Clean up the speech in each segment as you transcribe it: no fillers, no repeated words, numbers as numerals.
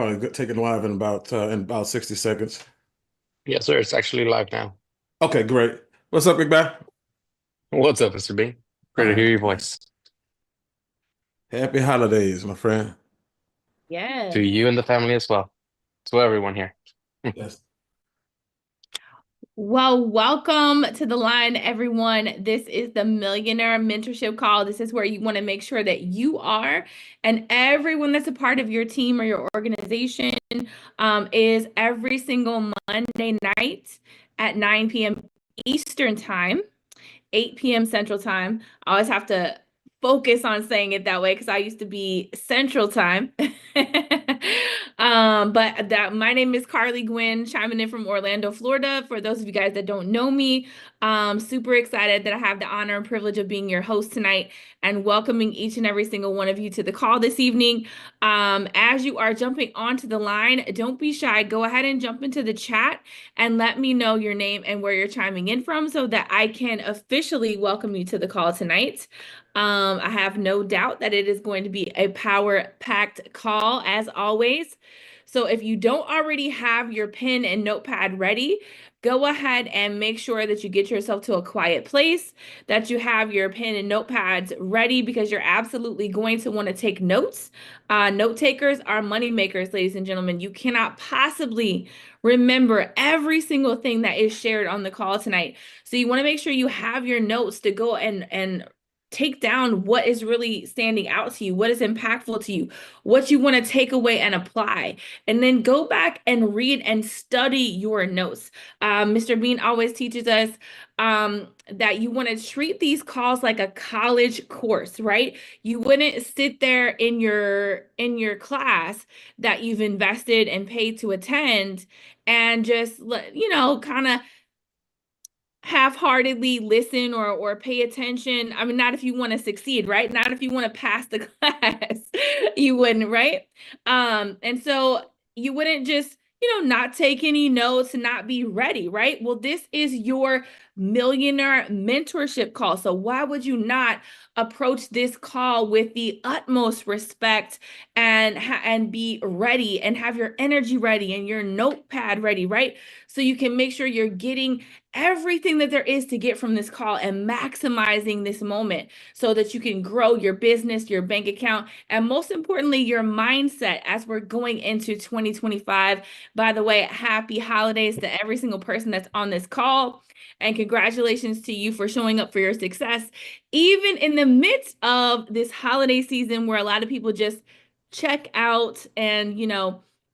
Take it live in about 60 seconds. Yes, sir. It's actually live now. Okay, great. What's up, big guy? What's up, Mr. B? All Great to right, hear your man. voice. Happy holidays, my friend. To Yes. you and the family as well. To everyone here. Yes. Well, welcome to the line, everyone. This is the Millionaire Mentorship Call. This is where you want to make sure that you are and everyone that's a part of your team or your organization is every single Monday night at 9 p.m. Eastern Time. 8 p.m. Central Time. I always have to focus on saying it that way because I used to be Central Time. But that my name is Carly Gwynn, chiming in from Orlando, Florida. For those of you guys that don't know me, super excited that I have the honor and privilege of being your host tonight and welcoming each and every single one of you to the call this evening. As you are jumping onto the line, don't be shy. Go ahead and jump into the chat and let me know your name and where you're chiming in from so that I can officially welcome you to the call tonight. I have no doubt that it is going to be a power-packed call as always. So if you don't already have your pen and notepad ready, go ahead and make sure that you get yourself to a quiet place, that you have your pen and notepads ready because you're absolutely going to want to take notes. Note takers are money makers, ladies and gentlemen. You cannot possibly remember every single thing that is shared on the call tonight. So you want to make sure you have your notes to go and take down what is really standing out to you, what is impactful to you, what you want to take away and apply. And then go back and read and study your notes. Mr. Bean always teaches us that you want to treat these calls like a college course, right? You wouldn't sit there in your class that you've invested and paid to attend and just let kind of half-heartedly listen or pay attention. I mean, not if you want to succeed, right? Not if you want to pass the class. You wouldn't, right? And so you wouldn't just, not take any notes and not be ready, right? Well, this is your millionaire mentorship call. So why would you not approach this call with the utmost respect and be ready and have your energy ready and your notepad ready, right? So you can make sure you're getting everything that there is to get from this call and maximizing this moment so that you can grow your business, your bank account, and most importantly, your mindset as we're going into 2025. By the way, happy holidays to every single person that's on this call. And congratulations to you for showing up for your success, even in the midst of this holiday season where a lot of people just check out and,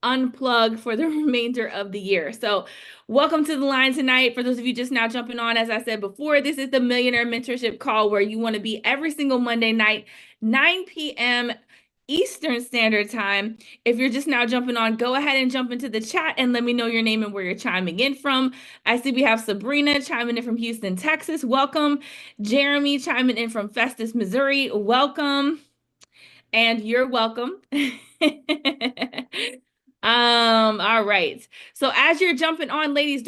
unplug for the remainder of the year. So welcome to the line tonight. For those of you just now jumping on, as I said before, this is the Millionaire Mentorship Call where you want to be every single Monday night, 9 p.m. Eastern Standard Time. If you're just now jumping on, go ahead and jump into the chat and let me know your name and where you're chiming in from. I see we have Sabrina chiming in from Houston, Texas. Welcome. Jeremy chiming in from Festus, Missouri. Welcome. And you're welcome. All right. So as you're jumping on, ladies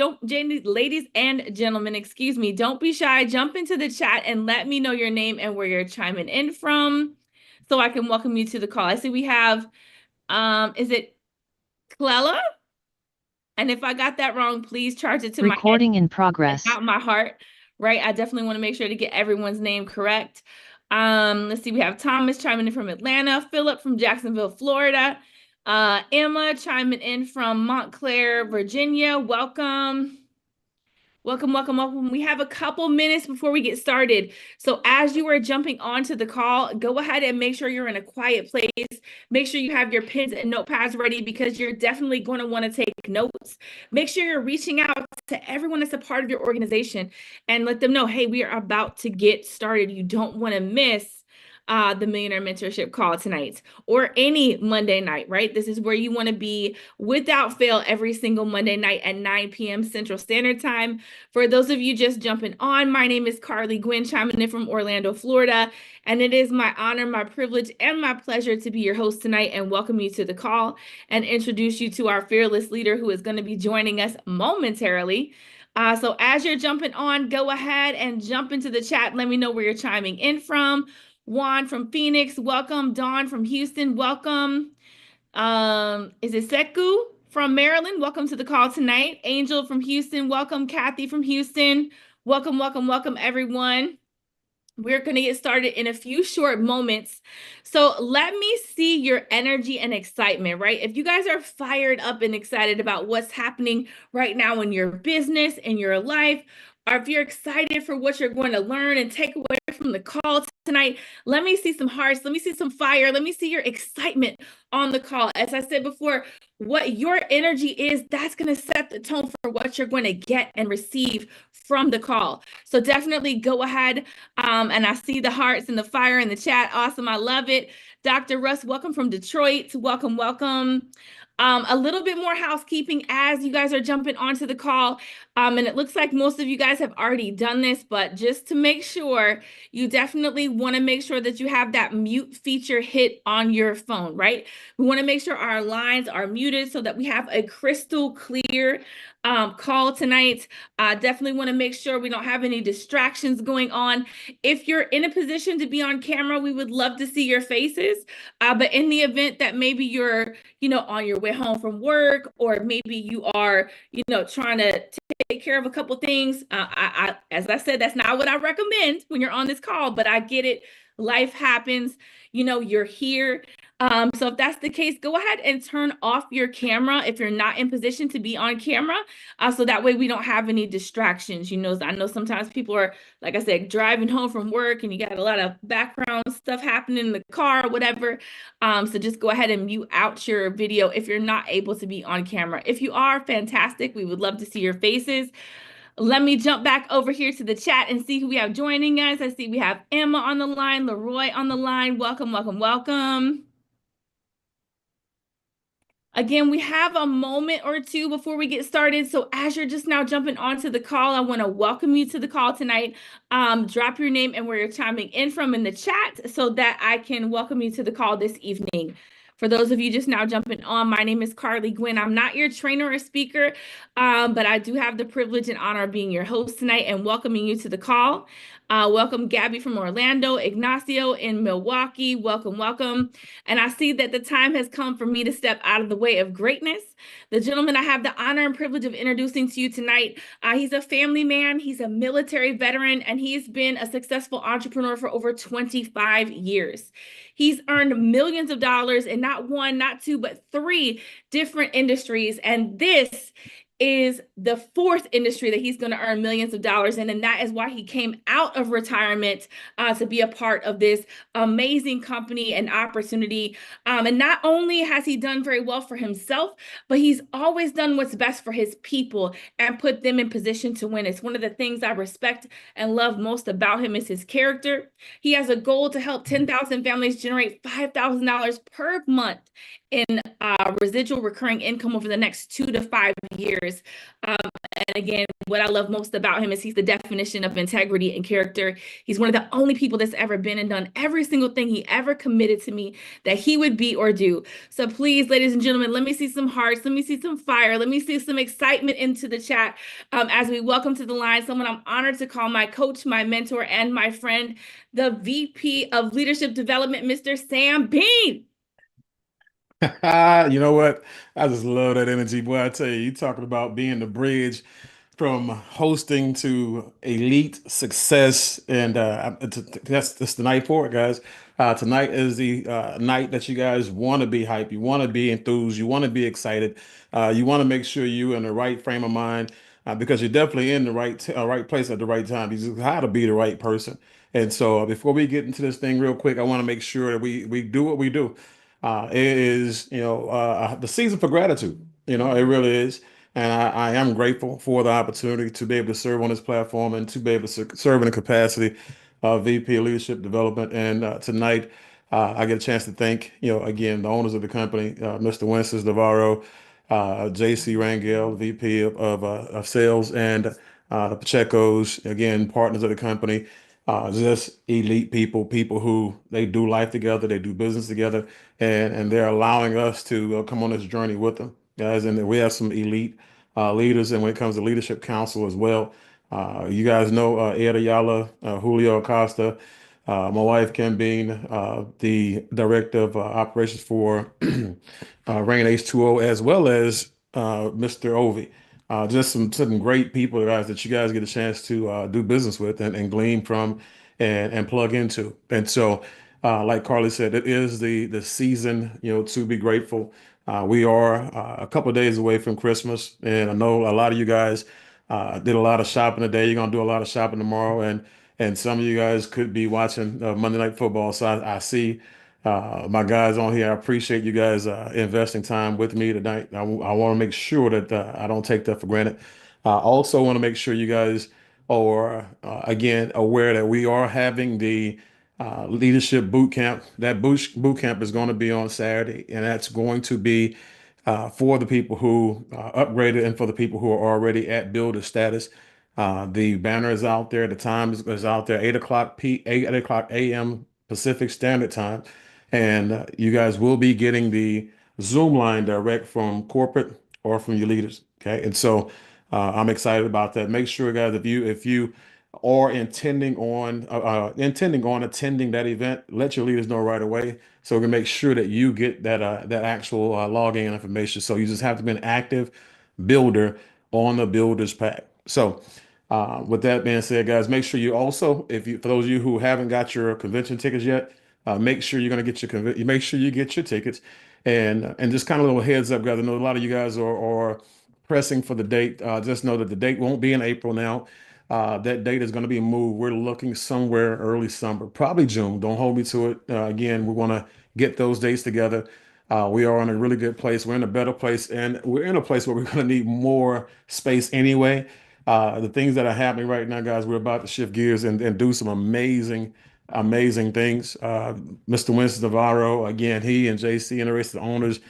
and gentlemen, excuse me, don't be shy. Jump into the chat and let me know your name and where you're chiming in from so I can welcome you to the call. I see we have is it Clella? And if I got that wrong, please charge it to my head Recording in and progress. not my heart, right? I definitely want to make sure to get everyone's name correct. Let's see, we have Thomas chiming in from Atlanta, Philip from Jacksonville, Florida, Emma chiming in from Montclair, Virginia. Welcome. Welcome, welcome, welcome. We have a couple minutes before we get started. So as you are jumping onto the call, go ahead and make sure you're in a quiet place. Make sure you have your pens and notepads ready because you're definitely going to want to take notes. Make sure you're reaching out to everyone that's a part of your organization and let them know, hey, we are about to get started. You don't want to miss the Millionaire Mentorship Call tonight or any Monday night, right? This is where you want to be without fail every single Monday night at 9 p.m. Central Standard Time. For those of you just jumping on, my name is Carly Gwynn, chiming in from Orlando, Florida, and it is my honor, my privilege, and my pleasure to be your host tonight and welcome you to the call and introduce you to our fearless leader who is going to be joining us momentarily. So as you're jumping on, go ahead and jump into the chat. Let me know where you're chiming in from. Juan from Phoenix, welcome. Dawn from Houston, welcome. Is it Seku from Maryland? Welcome to the call tonight. Angel from Houston, welcome. Kathy from Houston, welcome, welcome, welcome, everyone. We're going to get started in a few short moments. So let me see your energy and excitement, right? If you guys are fired up and excited about what's happening right now in your business, in your life, or if you're excited for what you're going to learn and take away from the call tonight, let me see some hearts. Let me see some fire. Let me see your excitement on the call. As I said before, what your energy is, that's going to set the tone for what you're going to get and receive from the call. So definitely go ahead. And I see the hearts and the fire in the chat. Awesome. I love it. Dr. Russ, welcome from Detroit. Welcome, welcome. A little bit more housekeeping as you guys are jumping onto the call. And it looks like most of you guys have already done this, but just to make sure, you definitely want to make sure that you have that mute feature hit on your phone, right? We want to make sure our lines are muted so that we have a crystal clear call tonight. Definitely want to make sure we don't have any distractions going on. If you're in a position to be on camera, we would love to see your faces. But in the event that maybe you're, on your way home from work, or maybe you are, trying to take care of a couple things, as I said, that's not what I recommend when you're on this call, but I get it. Life happens, you're here. So if that's the case, go ahead and turn off your camera if you're not in position to be on camera. So that way we don't have any distractions. I know sometimes people are, like I said, driving home from work and you got a lot of background stuff happening in the car or whatever. So just go ahead and mute out your video if you're not able to be on camera. If you are, fantastic. We would love to see your faces. Let me jump back over here to the chat and see who we have joining us. I see we have Emma on the line, Leroy on the line. Welcome, welcome, welcome. Again, we have a moment or two before we get started. So as you're just now jumping onto the call, I want to welcome you to the call tonight. Drop your name and where you're chiming in from in the chat so that I can welcome you to the call this evening. For those of you just now jumping on, my name is Carly Gwynn. I'm not your trainer or speaker, but I do have the privilege and honor of being your host tonight and welcoming you to the call. Welcome, Gabby from Orlando, Ignacio in Milwaukee. Welcome, welcome. And I see that the time has come for me to step out of the way of greatness. The gentleman I have the honor and privilege of introducing to you tonight, he's a family man, he's a military veteran, and he's been a successful entrepreneur for over 25 years. He's earned millions of dollars in not one, not two, but three different industries. And this is the fourth industry that he's going to earn millions of dollars in. And that is why he came out of retirement to be a part of this amazing company and opportunity. And not only has he done very well for himself, but he's always done what's best for his people and put them in position to win. It's one of the things I respect and love most about him is his character. He has a goal to help 10,000 families generate $5,000 per month in residual recurring income over the next 2 to 5 years. And again, what I love most about him is he's the definition of integrity and character. He's one of the only people that's ever been and done every single thing he ever committed to me that he would be or do. So please, ladies and gentlemen, let me see some hearts. Let me see some fire. Let me see some excitement into the chat as we welcome to the line someone I'm honored to call my coach, my mentor, and my friend, the VP of Leadership Development, Mr. Sam Bean. You know what? I just love that energy, boy. I tell you, you talking about being the bridge from hosting to elite success, and that's the night for it, guys. Tonight is the night that you guys want to be hype, you want to be enthused, you want to be excited, you want to make sure you're in the right frame of mind because you're definitely in the right place at the right time. You just how to be the right person. And so, before we get into this thing real quick, I want to make sure that we do what we do. It is, the season for gratitude. It really is. And I am grateful for the opportunity to be able to serve on this platform and to be able to serve in the capacity of VP of Leadership Development. And tonight, I get a chance to thank, again, the owners of the company, Mr. Winston Navarro, JC Rangel, VP of Sales, and the Pacheco's, again, partners of the company. Just elite people who they do life together, they do business together, and they're allowing us to come on this journey with them, guys. And we have some elite leaders, and when it comes to leadership council as well, you guys know Ed Ayala, Julio Acosta, My wife, Kim Bean, the director of operations for Rain H2O, as well as Mr. Ovi. Just some great people, guys, that you guys get a chance to do business with and glean from and plug into. And so, like Carly said, it is the season, to be grateful. We are a couple of days away from Christmas, and I know a lot of you guys did a lot of shopping today. You're gonna do a lot of shopping tomorrow, and some of you guys could be watching Monday Night Football. So I see my guys on here. I appreciate you guys investing time with me tonight. I want to make sure that I don't take that for granted. I also want to make sure you guys are again aware that we are having the leadership boot camp. That boot camp is going to be on Saturday, and that's going to be for the people who upgraded and for the people who are already at builder status. The banner is out there. The time is out there, 8 o'clock a.m. Pacific Standard Time. And you guys will be getting the Zoom line direct from corporate or from your leaders. Okay. And so I'm excited about that. Make sure, guys, if you are intending on attending that event, let your leaders know right away so we can make sure that you get that actual login information. So you just have to be an active builder on the builder's pack. So with that being said, guys, make sure you also, for those of you who haven't got your convention tickets yet, make sure you're going to get you make sure you get your tickets, and just kind of a little heads up, guys. I know a lot of you guys are pressing for the date. Just know that the date won't be in April now. That date is going to be moved. We're looking somewhere early summer, probably June. Don't hold me to it. Again, we want to get those dates together. We are in a really good place. We're in a better place, and we're in a place where we're going to need more space anyway. The things that are happening right now, guys, we're about to shift gears and do some amazing things. Mr. Winston Navarro, again, he and JC and the rest of the owners,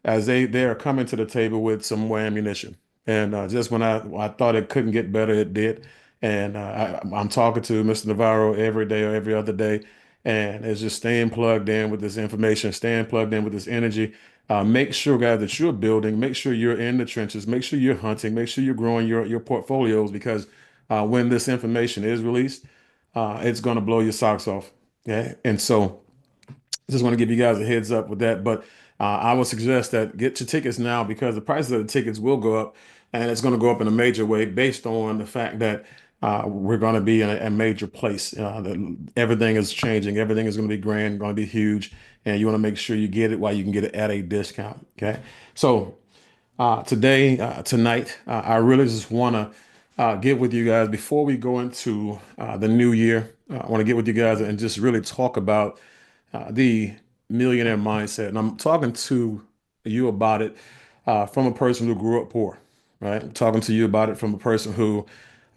as they are coming to the table with some more ammunition. And just when I thought it couldn't get better, it did. And I'm talking to Mr. Navarro every day or every other day, and it's just staying plugged in with this information, staying plugged in with this energy. Make sure, guys, that you're building. Make sure you're in the trenches. Make sure you're hunting. Make sure you're growing your portfolios because when this information is released, it's going to blow your socks off. Okay, and so just want to give you guys a heads up with that. But I would suggest that get your tickets now because the prices of the tickets will go up, and it's going to go up in a major way based on the fact that we're going to be in a major place. Everything is changing. Everything is going to be grand, going to be huge, and you want to make sure you get it while you can get it at a discount. Okay, so tonight, I really just want to get with you guys before we go into the new year. I want to get with you guys and just really talk about the millionaire mindset. And I'm talking to you about it from a person who grew up poor, right? I'm talking to you about it from a person who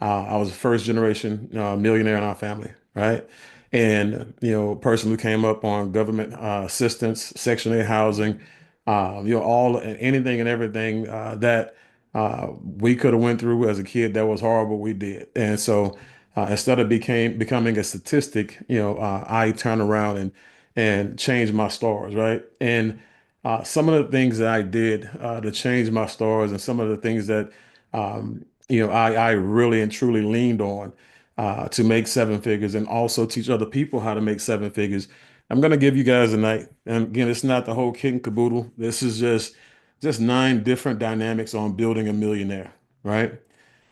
I was a first generation millionaire in our family, right? And, a person who came up on government assistance, Section 8 housing, all anything and everything that we could have went through as a kid that was horrible, we did. And so instead of becoming a statistic, I turn around and change my stars, right? And some of the things that I did to change my stars and some of the things that I really and truly leaned on to make seven figures and also teach other people how to make seven figures. I'm gonna give you guys a night. And again, it's not the whole kit and caboodle. This is just nine different dynamics on building a millionaire, right?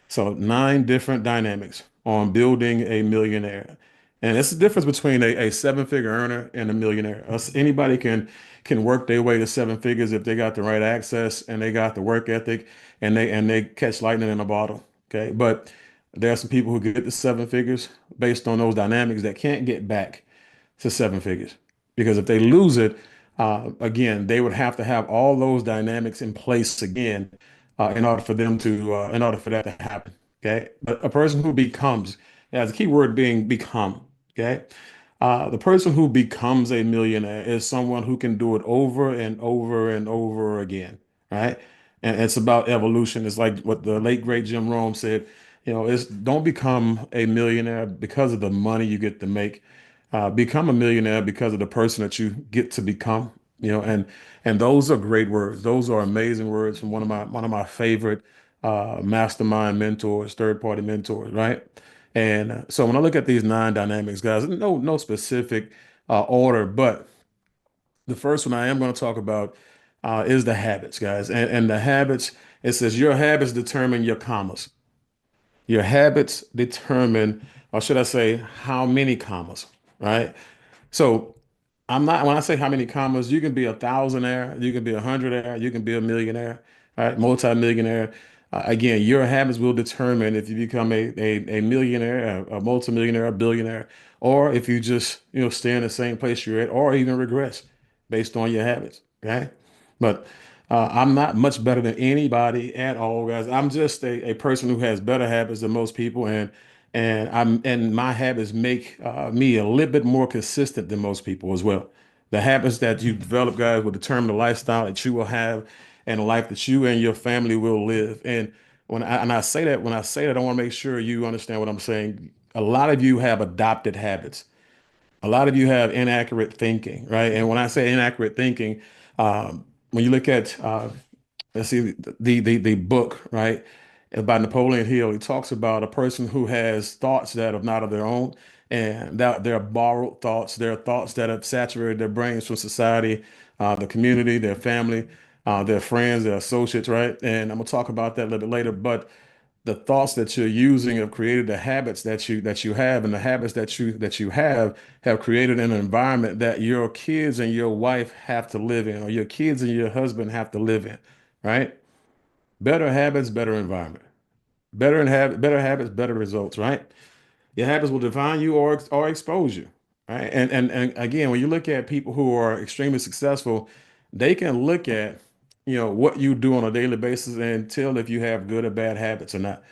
So nine different dynamics on building a millionaire. And it's the difference between a seven-figure earner and a millionaire. Anybody can work their way to seven figures if they got the right access and they got the work ethic and they catch lightning in a bottle. Okay. But there are some people who get to seven figures based on those dynamics that can't get back to seven figures. Because if they lose it, again, they would have to have all those dynamics in place again in order for that to happen. Okay. But a person who becomes, yeah, the key word being become. Okay. The person who becomes a millionaire is someone who can do it over and over and over again. Right. And it's about evolution. It's like what the late great Jim Rome said, it's don't become a millionaire because of the money you get to make. Become a millionaire because of the person that you get to become, and those are great words. Those are amazing words from one of my favorite mastermind mentors, third party mentors, right? And so when I look at these nine dynamics, guys, no specific order, but the first one I am going to talk about is the habits, guys. And the habits, it says your habits determine your commas. Your habits determine, or should I say, how many commas, right? So I'm not, when I say how many commas, you can be a thousandaire, you can be a hundredaire, you can be a millionaire, right? Multimillionaire. Again, your habits will determine if you become a millionaire, a multimillionaire, a billionaire, or if you just, stay in the same place you're at, or even regress based on your habits. Okay. But I'm not much better than anybody at all, guys. I'm just a person who has better habits than most people, and my habits make me a little bit more consistent than most people as well. The habits that you develop, guys, will determine the lifestyle that you will have and the life that you and your family will live. And when I say that, I want to make sure you understand what I'm saying. A lot of you have adopted habits. A lot of you have inaccurate thinking, right? And when I say inaccurate thinking, when you look at let's see the book, right, by Napoleon Hill, he talks about a person who has thoughts that are not of their own, and that they're borrowed thoughts. They're thoughts that have saturated their brains from society, the community, their family, their friends, their associates, right? And I'm gonna talk about that a little bit later, but the thoughts that you're using have created the habits that you have, and the habits that you have created an environment that your kids and your wife have to live in, or your kids and your husband have to live in, right? Better habits, better environment. Better habits, better results, right? Your habits will define you or expose you, right? And again, when you look at people who are extremely successful, they can look at, what you do on a daily basis and tell if you have good or bad habits or not.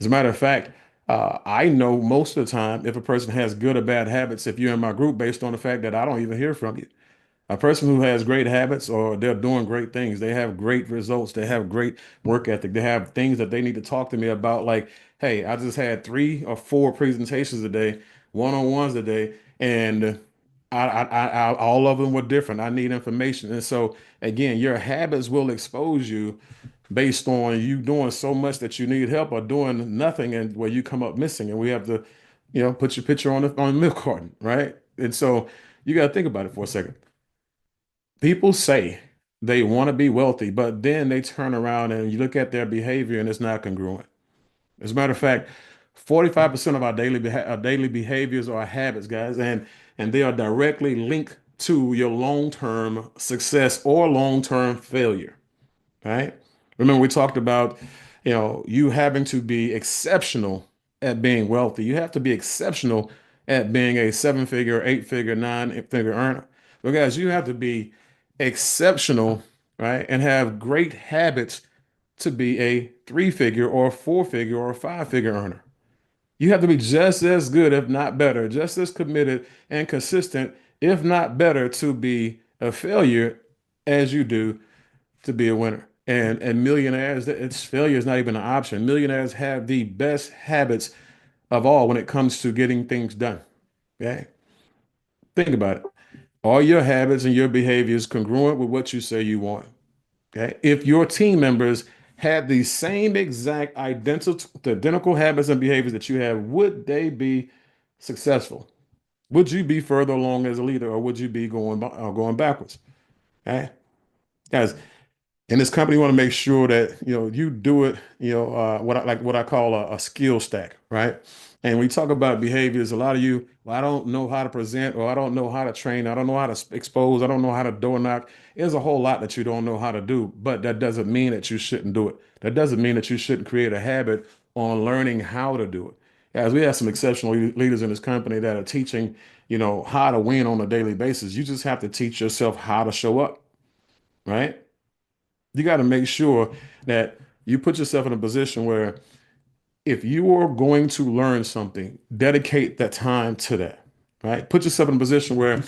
As a matter of fact, I know most of the time if a person has good or bad habits if you're in my group based on the fact that I don't even hear from you. A person who has great habits, or they're doing great things, they have great results, they have great work ethic, they have things that they need to talk to me about, like, hey, I just had 3 or 4 presentations a day, one-on-ones a day, and all of them were different. I need information. And so, again, your habits will expose you based on you doing so much that you need help, or doing nothing and where you come up missing. And we have to, put your picture on the milk carton, right? And so you got to think about it for a second. People say they want to be wealthy, but then they turn around and you look at their behavior and it's not congruent. As a matter of fact, 45% of our daily behaviors are habits, guys, and they are directly linked to your long-term success or long-term failure, right? Remember, we talked about, you having to be exceptional at being wealthy. You have to be exceptional at being a seven-figure, eight-figure, nine-figure earner. But guys, you have to be exceptional, right, and have great habits to be a three-figure or a four-figure or a five-figure earner. You have to be just as good, if not better, just as committed and consistent, if not better, to be a failure as you do to be a winner. And millionaires, it's failure is not even an option. Millionaires have the best habits of all when it comes to getting things done. Okay. Think about it. Are your habits and your behaviors congruent with what you say you want? Okay. If your team members had the same exact identical habits and behaviors that you have, would they be successful? Would you be further along as a leader, or would you be going backwards? Okay. Guys, in this company, you want to make sure that you do it. What I call a skill stack, right? And we talk about behaviors. A lot of you, well, I don't know how to present, or I don't know how to train, I don't know how to expose, I don't know how to door knock. There's a whole lot that you don't know how to do, but that doesn't mean that you shouldn't do it. That doesn't mean that you shouldn't create a habit on learning how to do it. As we have some exceptional leaders in this company that are teaching, how to win on a daily basis. You just have to teach yourself how to show up, right? You got to make sure that you put yourself in a position where if you are going to learn something, dedicate that time to that, right? Put yourself in a position where,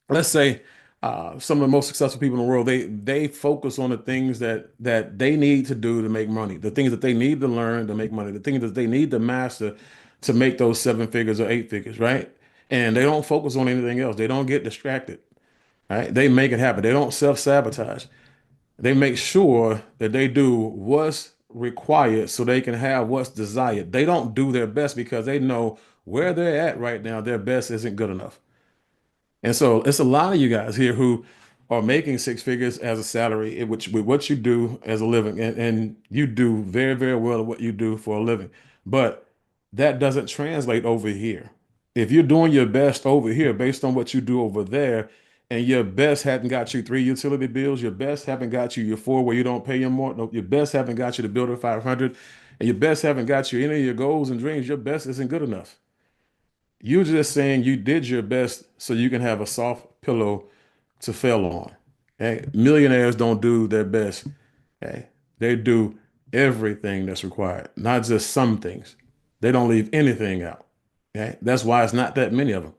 let's say, some of the most successful people in the world, they focus on the things that they need to do to make money, the things that they need to learn to make money, the things that they need to master to make those seven figures or eight figures, right? And they don't focus on anything else. They don't get distracted, right? They make it happen. They don't self-sabotage. They make sure that they do what's required so they can have what's desired. They don't do their best because they know where they're at right now, their best isn't good enough. And so it's a lot of you guys here who are making six figures as a salary, which with what you do as a living, and you do very, very well at what you do for a living. But that doesn't translate over here. If you're doing your best over here based on what you do over there, and your best hadn't got you three utility bills, your best haven't got you your four where you don't pay your more, no, your best haven't got you to build a 500, and your best haven't got you any of your goals and dreams, your best isn't good enough. You're just saying you did your best so you can have a soft pillow to fail on. Okay? Millionaires don't do their best. Okay? They do everything that's required, not just some things. They don't leave anything out. Okay? That's why it's not that many of them.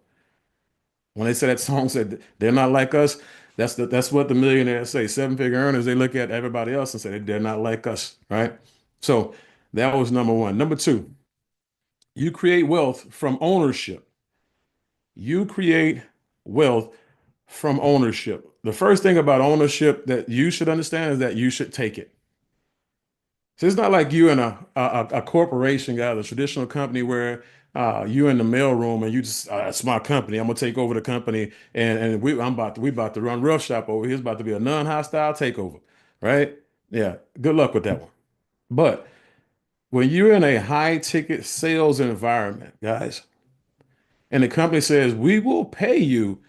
When they say that song said they're not like us, that's what the millionaires say. Seven-figure earners, they look at everybody else and say they're not like us, right? So that was number one. Number two, you create wealth from ownership. You create wealth from ownership. The first thing about ownership that you should understand is that you should take it. So it's not like you in a corporation, guys, a traditional company where you're in the mailroom and you just it's my company. I'm gonna take over the company and we about to run roughshop over here. It's about to be a non-hostile takeover, right? Yeah. Good luck with that one. But when you're in a high ticket sales environment, guys, and the company says, we will pay you,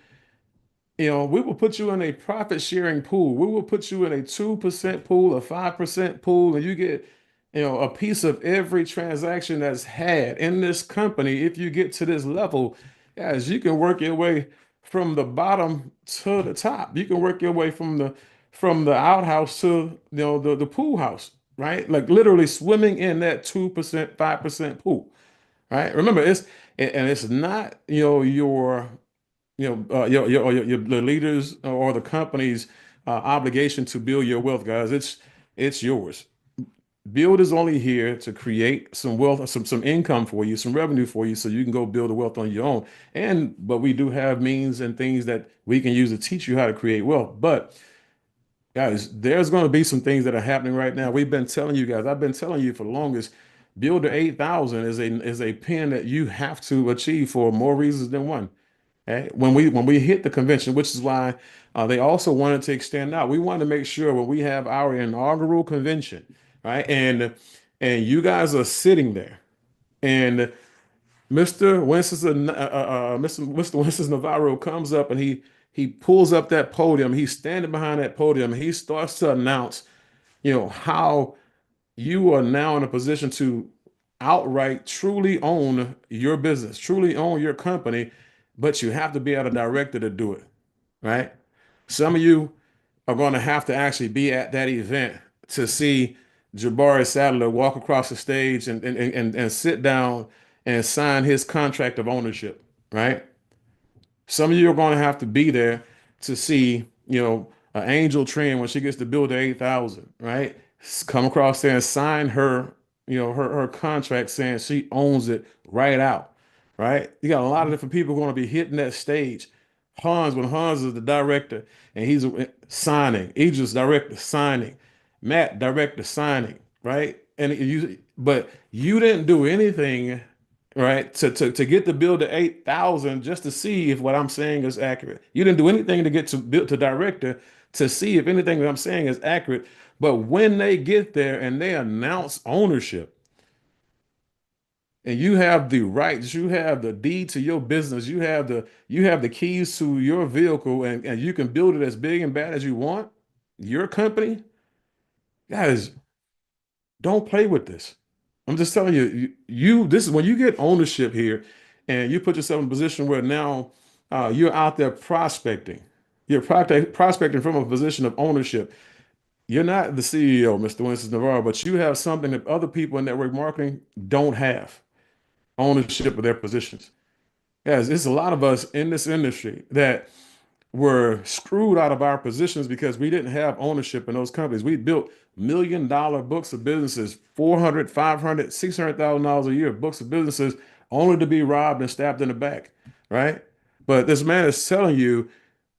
we will put you in a profit sharing pool. We will put you in a 2% pool, a 5% pool, and you get, a piece of every transaction that's had in this company. If you get to this level, guys, you can work your way from the bottom to the top. You can work your way from the outhouse to, the pool house, right? Like literally swimming in that 2%, 5% pool, right? Remember, it's not, the leaders or the company's obligation to build your wealth, guys. It's yours. Build is only here to create some wealth, some income for you, some revenue for you, so you can go build a wealth on your own. But we do have means and things that we can use to teach you how to create wealth. But guys, there's going to be some things that are happening right now. We've been telling you guys, I've been telling you for the longest, Builder 8,000 is a pin that you have to achieve for more reasons than one. Okay? When we hit the convention, which is why they also wanted to extend out. We wanted to make sure when we have our inaugural convention, right? And you guys are sitting there, and Mr. Winston Navarro comes up and he pulls up that podium. He's standing behind that podium and he starts to announce, how you are now in a position to outright truly own your business, truly own your company, but you have to be a director to do it, right? Some of you are going to have to actually be at that event to see Jabari Sadler walk across the stage and sit down and sign his contract of ownership, right? Some of you are going to have to be there to see, an Angel Trend when she gets to build the 8,000, right? Come across there and sign her, her contract saying she owns it right out, right? You got a lot of different people going to be hitting that stage. When Hans is the director and he's signing, Idris director signing, Matt director signing, right? But you didn't do anything, right, to get to build the 8,000 just to see if what I'm saying is accurate. You didn't do anything to get to build to director to see if anything that I'm saying is accurate. But when they get there and they announce ownership, and you have the rights, you have the deed to your business, you have the keys to your vehicle, and you can build it as big and bad as you want, your company, guys, don't play with this. I'm just telling you, this is when you get ownership here and you put yourself in a position where now you're out there prospecting. You're prospecting from a position of ownership. You're not the CEO, Mr. Winston Navarro, but you have something that other people in network marketing don't have, ownership of their positions. Guys, there's a lot of us in this industry that were screwed out of our positions because we didn't have ownership in those companies. We built $1 million books of businesses, 400, 500, $600,000 a year books of businesses, only to be robbed and stabbed in the back, right? But this man is telling you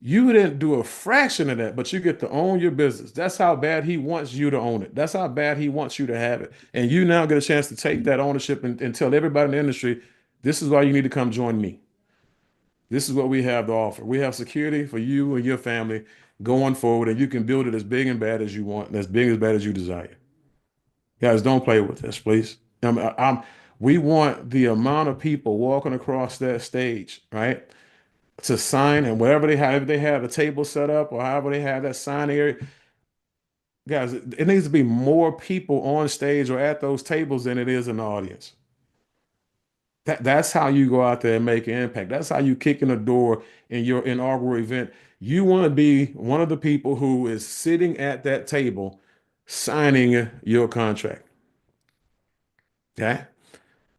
You didn't do a fraction of that, but you get to own your business. That's how bad he wants you to own it. That's how bad he wants you to have it. And you now get a chance to take that ownership and tell everybody in the industry, this is why you need to come join me. This is what we have to offer. We have security for you and your family going forward, and you can build it as big and bad as you want, and as big as bad as you desire. Guys, don't play with this, please. We want the amount of people walking across that stage, right? To sign and wherever they have, if they have a table set up or however they have that sign area, guys, it needs to be more people on stage or at those tables than it is in the audience. That's how you go out there and make an impact. That's how you kick in the door in your inaugural event. You want to be one of the people who is sitting at that table signing your contract. Okay.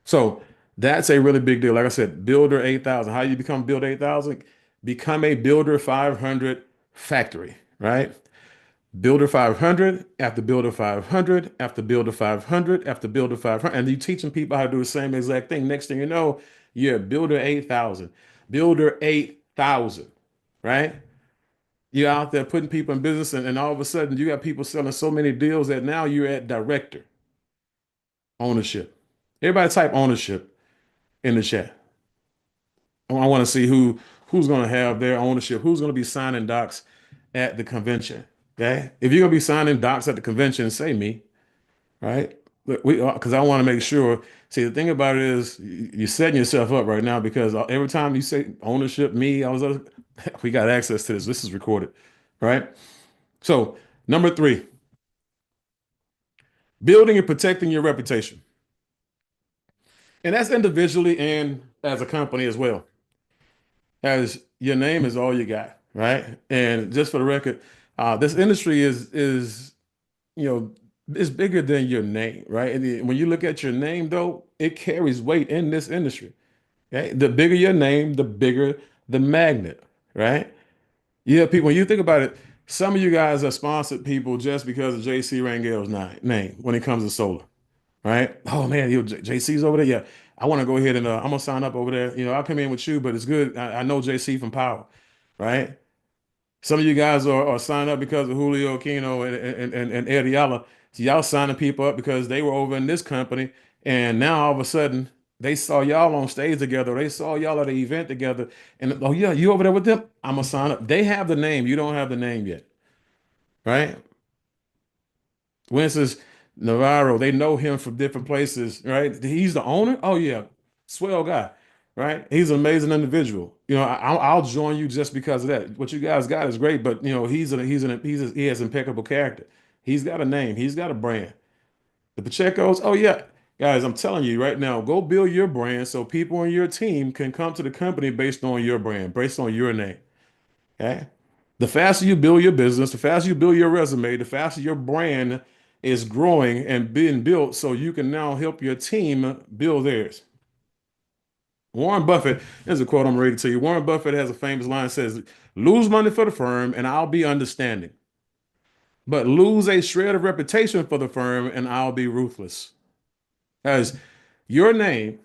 So that's a really big deal. Like I said, Builder 8,000. How you become Builder 8,000? Become a Builder 500 factory, right? Builder 500 after Builder 500 after Builder 500 after Builder 500. And you teaching people how to do the same exact thing. Next thing you know, you're Builder 8,000. Builder 8,000, right? You're out there putting people in business, and all of a sudden you got people selling so many deals that now you're at director ownership. Everybody type ownership in the chat. I want to see who's going to have their ownership, who's going to be signing docs at the convention. Okay, if you're going to be signing docs at the convention, say me, right? Because I want to make sure. See, the thing about it is you're setting yourself up right now because every time you say ownership, me, all those other, we got access to this. This is recorded, right? So number three, building and protecting your reputation, and that's individually and as a company as well. As your name is all you got, right? And just for the record, this industry is you know it's bigger than your name, right? And when you look at your name, though, it carries weight in this industry. Okay, the bigger your name, the bigger the magnet, right? Yeah, people. When you think about it, some of you guys are sponsored people just because of JC Rangel's name when it comes to solar, right? Oh man, JC's over there. Yeah, I want to go ahead and I'm gonna sign up over there. I'll come in with you, but it's good. I know JC from Power, right? Some of you guys are signed up because of Julio Aquino and Eddie Ayala. So y'all signing people up because they were over in this company, and now all of a sudden they saw y'all on stage together. They saw y'all at an event together, and oh yeah, you over there with them? I'm gonna sign up. They have the name. You don't have the name yet, right? Wences Navarro, they know him from different places, right? He's the owner. Oh yeah, swell guy, right? He's an amazing individual. I'll join you just because of that. What you guys got is great, but he has impeccable character. He's got a name. He's got a brand. The Pacheco's. Oh yeah, guys, I'm telling you right now, go build your brand so people on your team can come to the company based on your brand, based on your name. Okay. The faster you build your business, the faster you build your resume, the faster your brand is growing and being built so you can now help your team build theirs. Warren Buffett, there's a quote I'm ready to tell you. Warren Buffett has a famous line that says, lose money for the firm and I'll be understanding. But lose a shred of reputation for the firm and I'll be ruthless. As your name,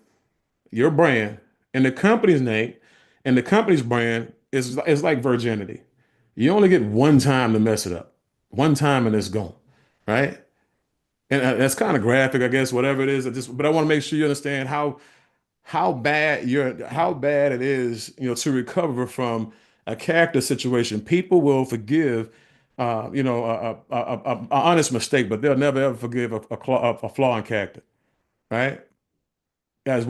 your brand, and the company's name and the company's brand is like virginity. You only get one time to mess it up, one time and it's gone, right? And that's kind of graphic, I guess, whatever it is. But I want to make sure you understand how bad it is, to recover from a character situation. People will forgive, a honest mistake, but they'll never ever forgive a flaw in character, right? Guys,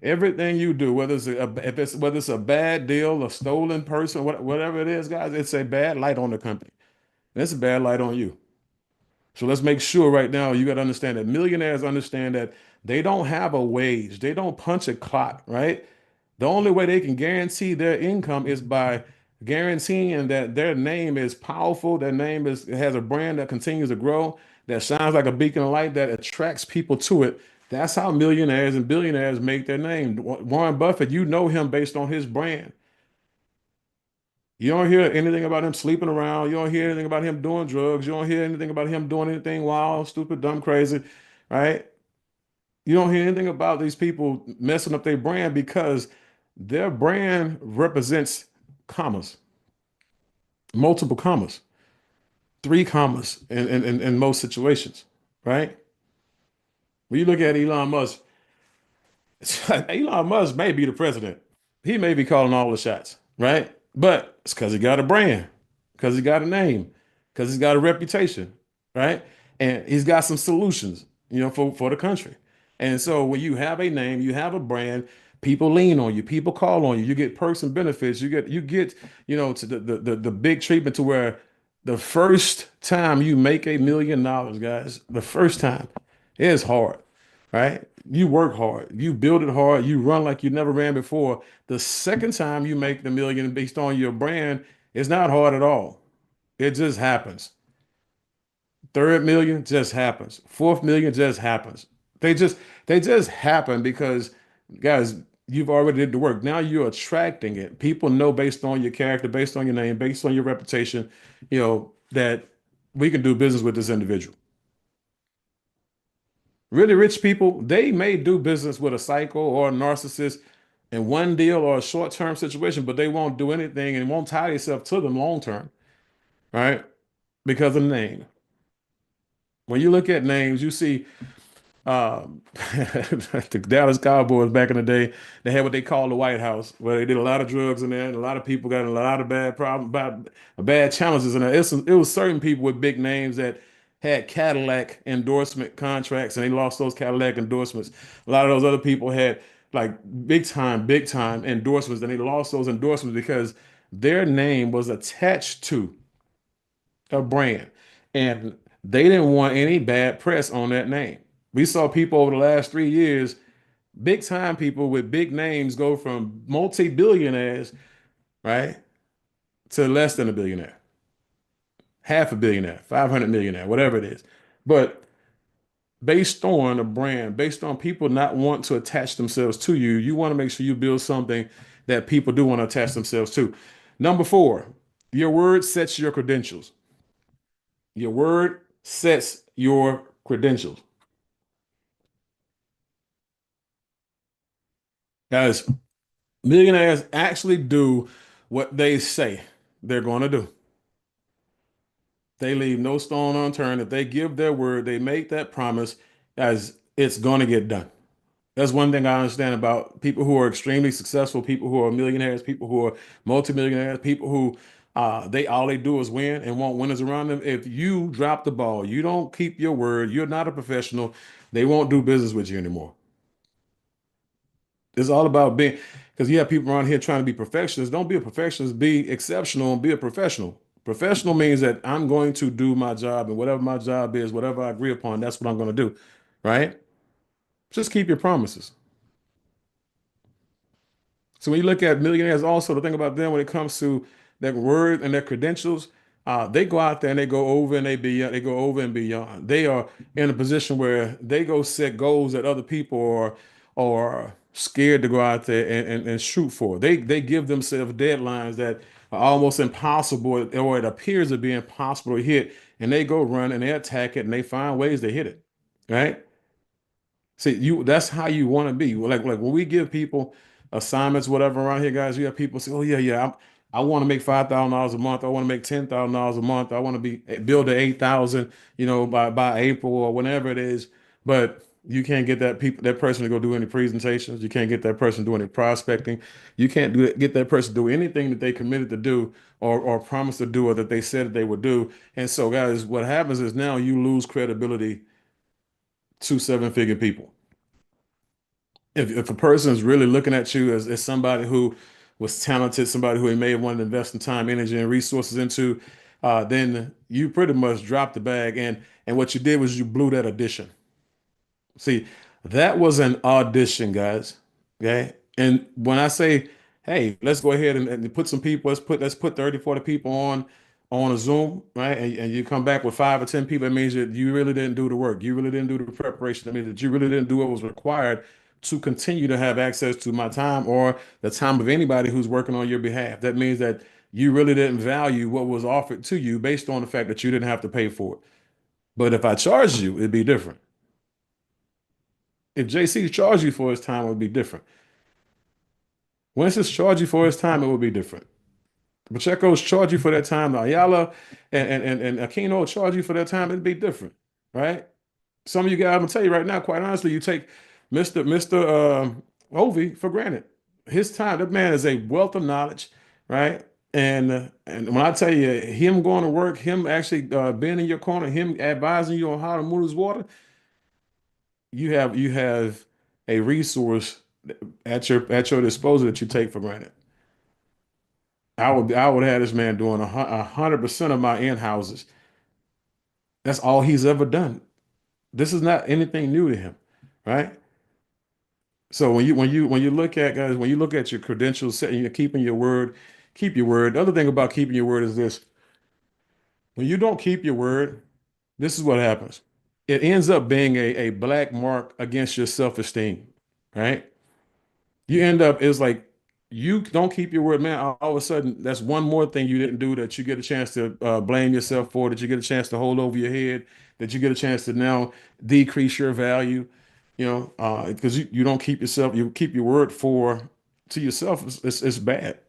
everything you do, whether it's a bad deal, a stolen person, whatever it is, guys, it's a bad light on the company. And it's a bad light on you. So let's make sure right now you got to understand that millionaires understand that they don't have a wage, they don't punch a clock, right? The only way they can guarantee their income is by guaranteeing that their name is powerful, their name has a brand that continues to grow, that shines like a beacon of light, that attracts people to it. That's how millionaires and billionaires make their name. Warren Buffett, you know him based on his brand. You don't hear anything about him sleeping around. You don't hear anything about him doing drugs. You don't hear anything about him doing anything wild, stupid, dumb, crazy, right? You don't hear anything about these people messing up their brand because their brand represents commas. multiple commas, three commas in most situations, right? When you look at Elon Musk, Elon Musk may be the president. He may be calling all the shots, right? But it's because he got a brand, because he got a name, because he's got a reputation, right? And he's got some solutions, for the country. And so when you have a name, you have a brand, people lean on you, people call on you, you get perks and benefits, you get, to the big treatment to where the first time you make $1 million, guys, the first time, it is hard, right? You work hard, you build it hard, you run like you never ran before. The second time you make the million based on your brand, it's not hard at all. It just happens. Third million just happens. Fourth million just happens. They just they just happen because, guys, you've already did the work. Now you're attracting it. People know based on your character, based on your name, based on your reputation, that we can do business with this individual. Really rich people, they may do business with a psycho or a narcissist in one deal or a short-term situation, but they won't do anything and won't tie themselves to them long term, right? Because of the name. When you look at names, you see the Dallas Cowboys back in the day, they had what they called the White House, where they did a lot of drugs in there, and a lot of people got in a lot of bad problems, bad challenges in there. It was certain people with big names that had Cadillac endorsement contracts, and they lost those Cadillac endorsements. A lot of those other people had like big time endorsements, and they lost those endorsements because their name was attached to a brand, and they didn't want any bad press on that name. We saw people over the last 3 years, big time people with big names go from multi-billionaires, right, to less than a billionaire, half a billionaire, 500 millionaire, whatever it is. But based on a brand, based on people not want to attach themselves to you, you want to make sure you build something that people do want to attach themselves to. Number four, your word sets your credentials. Your word sets your credentials. Guys, millionaires actually do what they say they're going to do. They leave no stone unturned. If they give their word, they make that promise, as it's going to get done. That's one thing I understand about people who are extremely successful, people who are millionaires, people who are multimillionaires, people who they all they do is win and want winners around them. If you drop the ball, you don't keep your word, you're not a professional, they won't do business with you anymore. It's all about being, because you have people around here trying to be perfectionists. Don't be a perfectionist, be exceptional and be a professional. Professional means that I'm going to do my job, and whatever my job is, whatever I agree upon, that's what I'm going to do. Right? Just keep your promises. So when you look at millionaires, also the thing about them when it comes to their word and their credentials, they go out there and they go over and they go over and beyond. They are in a position where they go set goals that other people are scared to go out there and shoot for. They give themselves deadlines that are almost impossible, or it appears to be impossible to hit, and they go run and they attack it and they find ways to hit it. Right? See, that's how you want to be. Like when we give people assignments, whatever around here, guys, you have people say, "Oh yeah, yeah, I want to make $5,000 a month. I want to make $10,000 a month. I want to build to 8,000, by April or whenever it is." But you can't get that person to go do any presentations. You can't get that person do any prospecting. You can't get that person to do anything that they committed to do or promised to do or that they said that they would do. And so, guys, what happens is now you lose credibility to seven-figure people. If a person is really looking at you as somebody who was talented, somebody who may have wanted to invest in time, energy, and resources into, then you pretty much dropped the bag. And what you did was you blew that audition. See, that was an audition, guys. Okay. And when I say, hey, let's go ahead and put some people, let's put 30, 40 people on a Zoom, right? And you come back with 5 or 10 people, it means that you really didn't do the work. You really didn't do the preparation. That means that you really didn't do what was required to continue to have access to my time or the time of anybody who's working on your behalf. That means that you really didn't value what was offered to you based on the fact that you didn't have to pay for it. But if I charged you, it'd be different. If JC charged you for his time, it would be different. Once it's charged you for his time, it would be different. Pacheco's charge you for that time. Ayala and Aquino will charge you for that time. It'd be different, right? Some of you guys, I'm gonna tell you right now, quite honestly, you take Mr. Ovi for granted. His time, that man is a wealth of knowledge, right? And when I tell you him going to work, him actually being in your corner, him advising you on how to move his water, you have a resource at your disposal that you take for granted. I would have this man doing 100% of my in houses. That's all he's ever done. This is not anything new to him, right? So when you look at guys, when you look at your credentials, setting, you're keeping your word, keep your word. The other thing about keeping your word is this: when you don't keep your word, this is what happens. It ends up being a black mark against your self-esteem, right? You end up, it's like you don't keep your word, man. All of a sudden, that's one more thing you didn't do that you get a chance to blame yourself for, that you get a chance to hold over your head, that you get a chance to now decrease your value, because you don't keep yourself, you keep your word for to yourself. It's bad.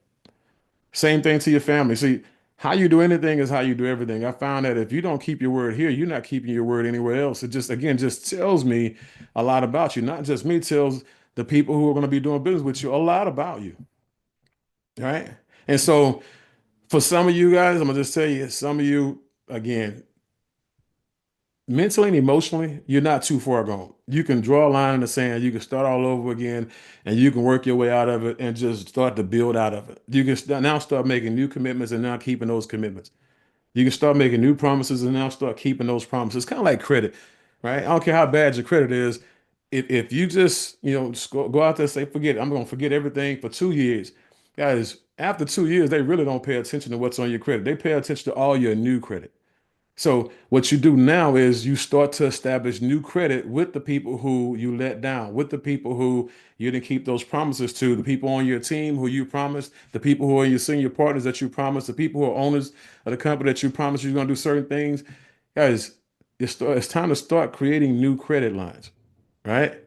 Same thing to your family. See, how you do anything is how you do everything. I found that if you don't keep your word here, you're not keeping your word anywhere else. It just, again, just tells me a lot about you. Not just me, tells the people who are going to be doing business with you a lot about you. Right. And so for some of you guys, I'm gonna just tell you, some of you, again, mentally and emotionally, you're not too far gone. You can draw a line in the sand, you can start all over again, and you can work your way out of it and just start to build out of it. You can now start making new commitments and now keeping those commitments. You can start making new promises and now start keeping those promises. Kind of like credit, right? I don't care how bad your credit is. If you just go out there and say, forget it, I'm going to forget everything for 2 years. Guys, after 2 years, they really don't pay attention to what's on your credit. They pay attention to all your new credit. So what you do now is you start to establish new credit with the people who you let down, with the people who you didn't keep those promises to, the people on your team who you promised, the people who are your senior partners that you promised, the people who are owners of the company that you promised you're going to do certain things. Guys, it's time to start creating new credit lines, right?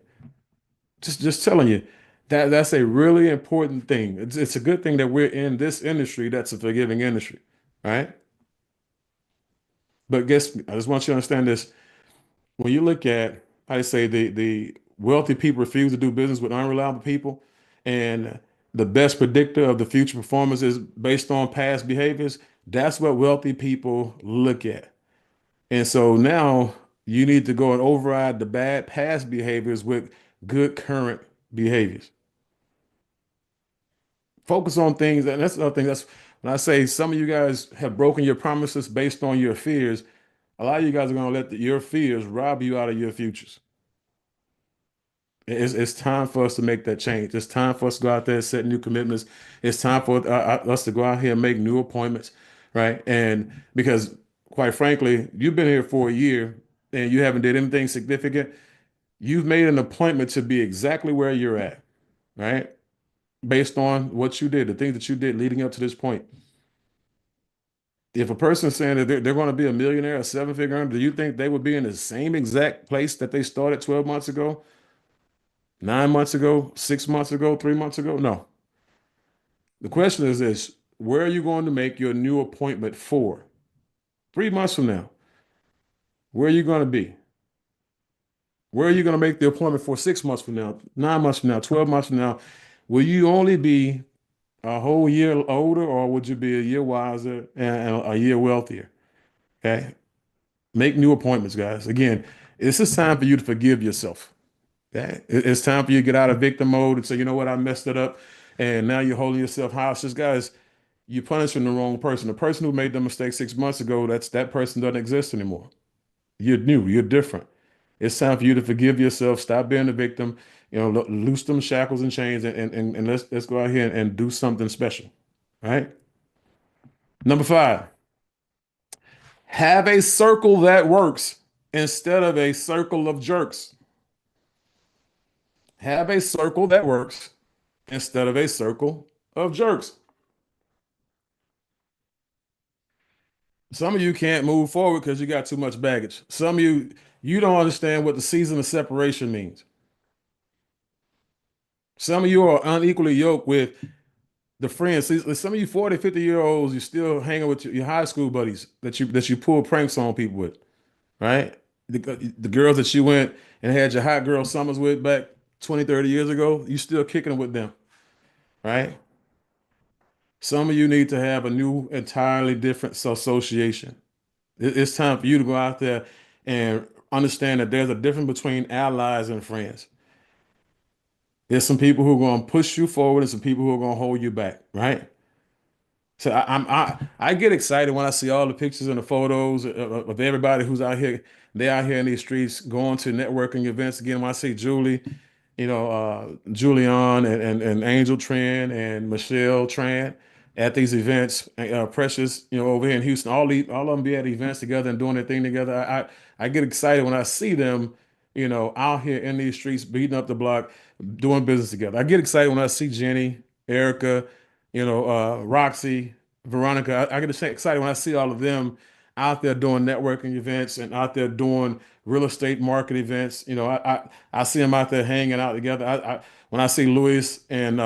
Just telling you that's a really important thing. It's a good thing that we're in this industry that's a forgiving industry, right? But guess I just want you to understand this. When you look at, I say the wealthy people refuse to do business with unreliable people, and the best predictor of the future performance is based on past behaviors. That's what wealthy people look at. And so now you need to go and override the bad past behaviors with good current behaviors. Focus on things, and that's another thing. That's when I say some of you guys have broken your promises based on your fears. A lot of you guys are going to let your fears rob you out of your futures. It's time for us to make that change. It's time for us to go out there and set new commitments. It's time for us to go out here and make new appointments, right? And because, quite frankly, you've been here for a year and you haven't did anything significant. You've made an appointment to be exactly where you're at, right? Based on what you did, the things that you did leading up to this point. If a person's saying that they're going to be a millionaire, a seven-figure earner, do you think they would be in the same exact place that they started 12 months ago, 9 months ago, 6 months ago, 3 months ago? No. The question is this: where are you going to make your new appointment for? 3 months from now, where are you going to be? Where are you going to make the appointment for 6 months from now, 9 months from now, 12 months from now? Will you only be a whole year older, or would you be a year wiser and a year wealthier? Okay. Make new appointments, guys. Again, this is time for you to forgive yourself. Okay? It's time for you to get out of victim mode and say, you know what, I messed it up. And now you're holding yourself hostage. Guys, you're punishing the wrong person. The person who made the mistake 6 months ago, that person doesn't exist anymore. You're new, you're different. It's time for you to forgive yourself. Stop being the victim. Loose them shackles and chains, and let's go out here and do something special. All right. Number 5, have a circle that works instead of a circle of jerks. Have a circle that works instead of a circle of jerks. Some of you can't move forward because you got too much baggage. Some of you don't understand what the season of separation means. Some of you are unequally yoked with The friends, see, some of you 40, 50-year olds, you're still hanging with your high school buddies that you pull pranks on people with, right? The girls that you went and had your hot girl summers with back 20, 30 years ago, you still kicking it with them, right? Some of you need to have a new, entirely different association. It's time for you to go out there and understand that there's a difference between allies and friends. There's some people who are going to push you forward and some people who are going to hold you back, right? So I get excited when I see all the pictures and the photos of everybody who's out here. They're out here in these streets going to networking events. Again, when I see Julie, Julian and Angel Tran and Michelle Tran at these events, Precious, over here in Houston, all of them be at events together and doing their thing together. I get excited when I see them, out here in these streets beating up the block, doing business together. I get excited when I see Jenny, Erica, Roxy, Veronica. I get excited when I see all of them out there doing networking events and out there doing real estate market events. I see them out there hanging out together. When I see Luis and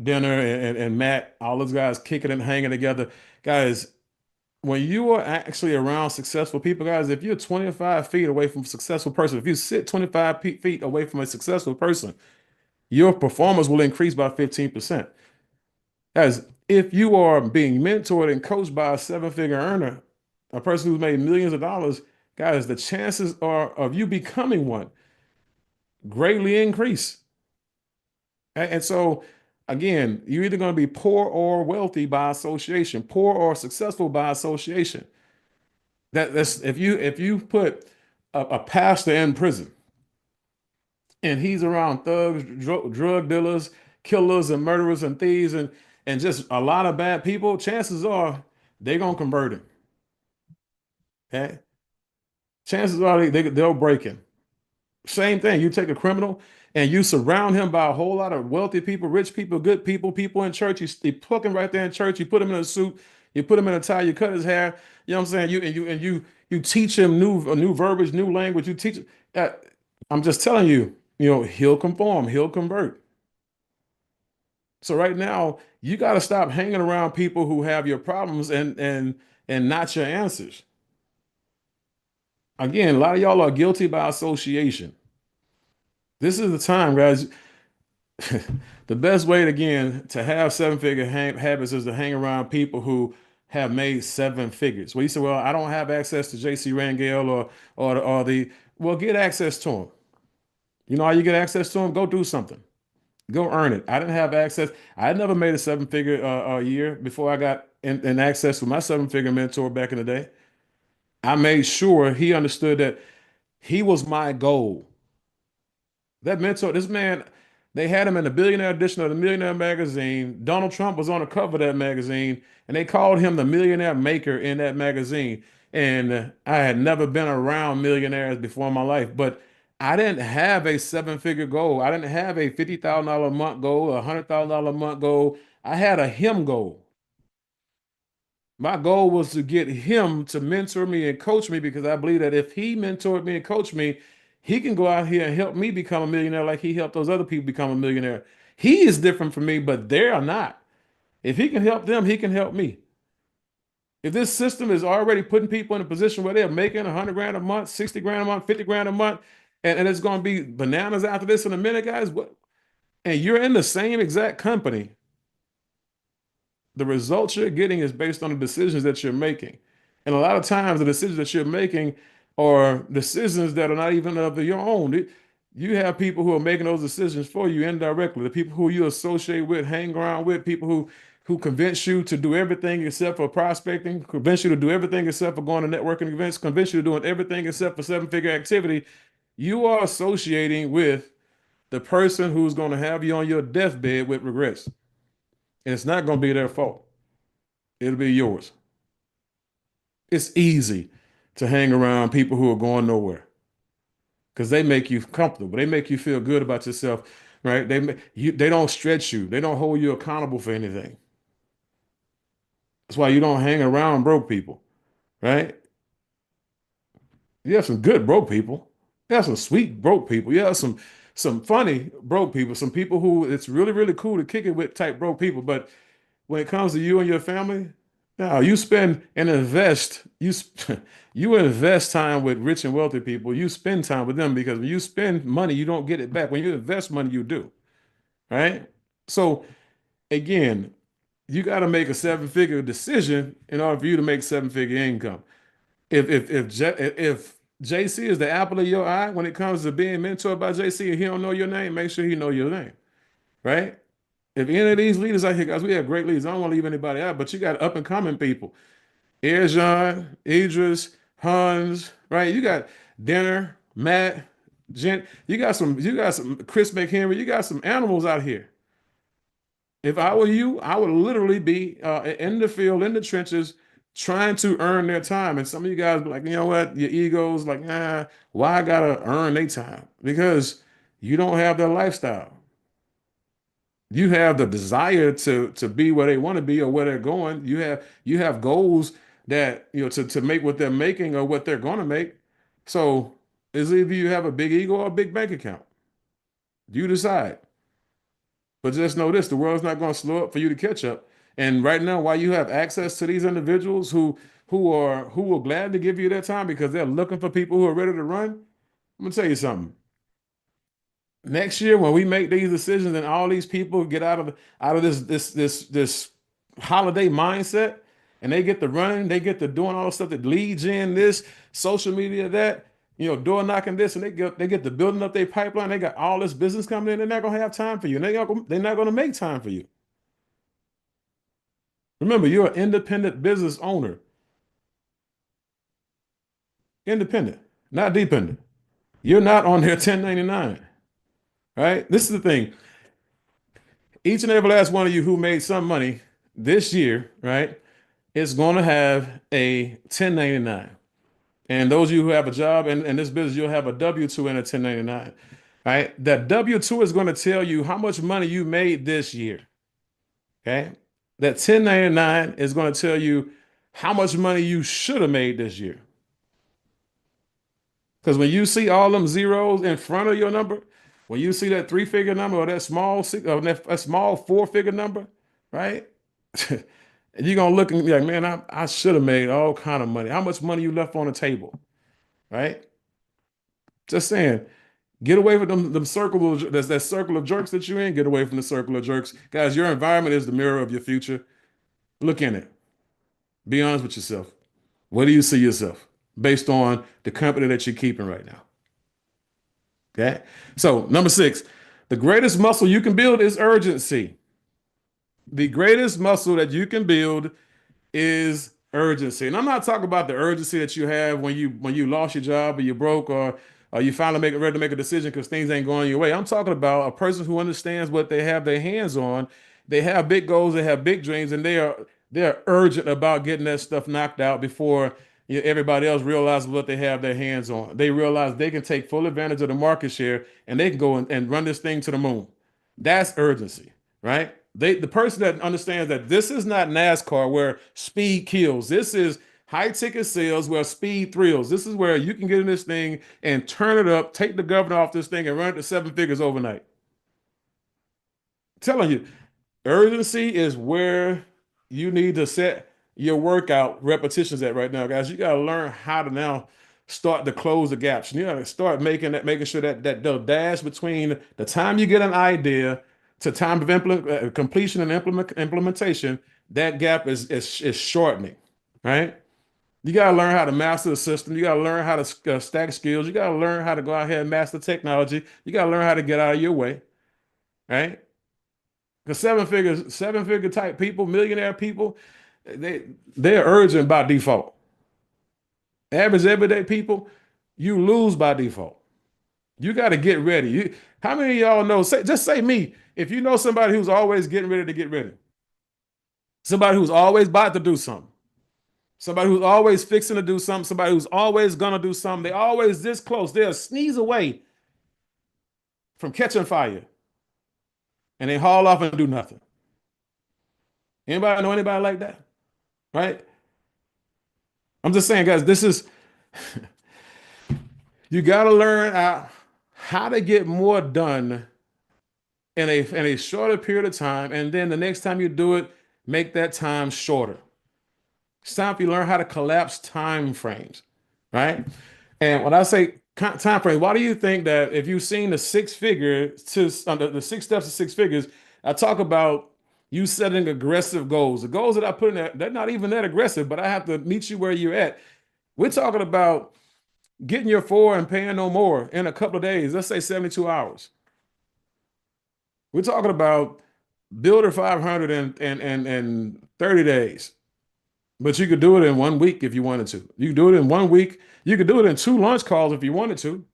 Dinner and Matt, all those guys kicking and hanging together, guys. When you are actually around successful people, guys, if you're 25 feet away from a successful person, if you sit 25 feet away from a successful person, your performance will increase by 15%. Guys, if you are being mentored and coached by a seven-figure earner, a person who's made millions of dollars, guys, the chances are of you becoming one greatly increase. And so, again, you're either going to be poor or wealthy by association, poor or successful by association. That's if you put a pastor in prison and he's around thugs, drug dealers, killers, and murderers and thieves and just a lot of bad people, chances are they're gonna convert him. Okay, chances are they'll break him. Same thing. You take a criminal and you surround him by a whole lot of wealthy people, rich people, good people, people in church. You put him right there in church. You put him in a suit. You put him in a tie. You cut his hair. You know what I'm saying? You teach him new verbiage, new language. You teach. Uh, I'm just telling you. He'll conform. He'll convert. So right now, you got to stop hanging around people who have your problems and not your answers. Again, a lot of y'all are guilty by association. This is the time, guys. The best way, again, to have seven-figure habits is to hang around people who have made seven figures. Well, you say, well, I don't have access to JC Rangel or well, get access to them. You know how you get access to them? Go do something. Go earn it. I didn't have access. I had never made a seven-figure a year before I got in access with my seven-figure mentor back in the day. I made sure he understood that he was my goal. That mentor, this man, they had him in the billionaire edition of the Millionaire magazine. Donald Trump was on the cover of that magazine, and they called him the millionaire maker in that magazine. And I had never been around millionaires before in my life, but I didn't have a seven-figure goal. I didn't have a $50,000 a month goal, a $100,000 a month goal. I had a him goal. My goal was to get him to mentor me and coach me because I believe that if he mentored me and coached me, he can go out here and help me become a millionaire like he helped those other people become a millionaire. He is different from me, but they're not. If he can help them, he can help me. If this system is already putting people in a position where they're making 100 grand a month, 60 grand a month, 50 grand a month, and it's going to be bananas after this in a minute, guys, and you're in the same exact company, the results you're getting is based on the decisions that you're making. And a lot of times the decisions that you're making are decisions that are not even of your own. You have people who are making those decisions for you indirectly. The people who you associate with, hang around with, people who convince you to do everything except for prospecting, convince you to do everything except for going to networking events, convince you to doing everything except for seven-figure activity. You are associating with the person who's going to have you on your deathbed with regrets. And it's not going to be their fault. It'll be yours. It's easy to hang around people who are going nowhere because they make you comfortable. They make you feel good about yourself, right? They don't stretch you. They don't hold you accountable for anything. That's why you don't hang around broke people, right? You have some good broke people. You have some sweet broke people. You have some some funny broke people, some people who it's really, really cool to kick it with type broke people. But when it comes to you and your family, now you spend and invest, you invest time with rich and wealthy people. You spend time with them because when you spend money, you don't get it back. When you invest money, you do, right? So again, you got to make a seven-figure decision in order for you to make seven-figure income. If JC is the apple of your eye when it comes to being mentored by JC and he don't know your name, make sure he know your name, right? If any of these leaders out here, guys, we have great leaders. I don't want to leave anybody out, but you got up and coming people. Erjan, Idris, Hans, right? You got Dinner, Matt, Gent. You got some Chris McHenry. You got some animals out here. If I were you, I would literally be in the field, in the trenches, trying to earn their time. And some of you guys be like, you know what? Your ego's like, why I gotta earn their time? Because you don't have their lifestyle. You have the desire to be where they want to be or where they're going. You have goals that to make what they're making or what they're going to make. So it's either you have a big ego or a big bank account. You decide. But just know this, the world's not going to slow up for you to catch up. And right now, while you have access to these individuals who will gladly give you their time because they're looking for people who are ready to run, I'm gonna tell you something. Next year, when we make these decisions and all these people get out of this holiday mindset and they get to running, they get to doing all the stuff that leads in this social media, that door knocking this, and they get to building up their pipeline. They got all this business coming in. They're not gonna have time for you. And they're not gonna make time for you. Remember, you're an independent business owner. Independent, not dependent. You're not on their 1099, right? This is the thing. Each and every last one of you who made some money this year, right, is going to have a 1099. And those of you who have a job in this business, you'll have a W-2 and a 1099, right? That W-2 is going to tell you how much money you made this year, okay? That 1099 is going to tell you how much money you should have made this year. Because when you see all them zeros in front of your number, when you see that three-figure number or that small six, or that small four-figure number, right? You're gonna look and be like, man, I should have made all kind of money. How much money you left on the table, right? Just saying, get away from them circle of that circle of jerks that you're in. Get away from the circle of jerks, guys. Your environment is the mirror of your future. Look in it. Be honest with yourself. Where do you see yourself based on the company that you're keeping right now? Okay. So number 6, the greatest muscle you can build is urgency. The greatest muscle that you can build is urgency. And I'm not talking about the urgency that you have when you lost your job or you broke or you finally ready to make a decision because things ain't going your way. I'm talking about a person who understands what they have their hands on. They have big goals, they have big dreams, and they're urgent about getting that stuff knocked out before everybody else realizes what they have their hands on. They realize they can take full advantage of the market share and they can go and run this thing to the moon. That's urgency, right? The person that understands that this is not NASCAR where speed kills. This is high ticket sales where speed thrills. This is where you can get in this thing and turn it up, take the governor off this thing and run it to 7 figures overnight. I'm telling you, urgency is where you need to set your workout repetitions at right now, guys. You got to learn how to now start to close the gaps. You got to start making sure that the dash between the time you get an idea to time of completion and implementation, that gap is shortening, right? You got to learn how to master the system. You got to learn how to stack skills. You got to learn how to go out here and master technology. You got to learn how to get out of your way, right? Because seven figure type people, millionaire people, they're urgent by default. Average everyday people, you lose by default. You got to get ready. How many of y'all know? Just say me. If you know somebody who's always getting ready to get ready, somebody who's always about to do something, somebody who's always fixing to do something, somebody who's always gonna do something, they're always this close. They're a sneeze away from catching fire, and they haul off and do nothing. Anybody know anybody like that? Right? I'm just saying, guys, this is you got to learn how to get more done in a shorter period of time, and then the next time you do it, make that time shorter. It's time for you to learn how to collapse time frames, right? And when I say time frame, why do you think that if you've seen the six figure to the six steps to six figures, I talk about you setting aggressive goals. The goals that I put in there, they're not even that aggressive, but I have to meet you where you're at. We're talking about getting your four and paying no more in a couple of days. Let's say 72 hours. We're talking about builder 500 and 30 days. But you could do it in 1 week if you wanted to. You could do it in 1 week. You could do it in two launch calls if you wanted to.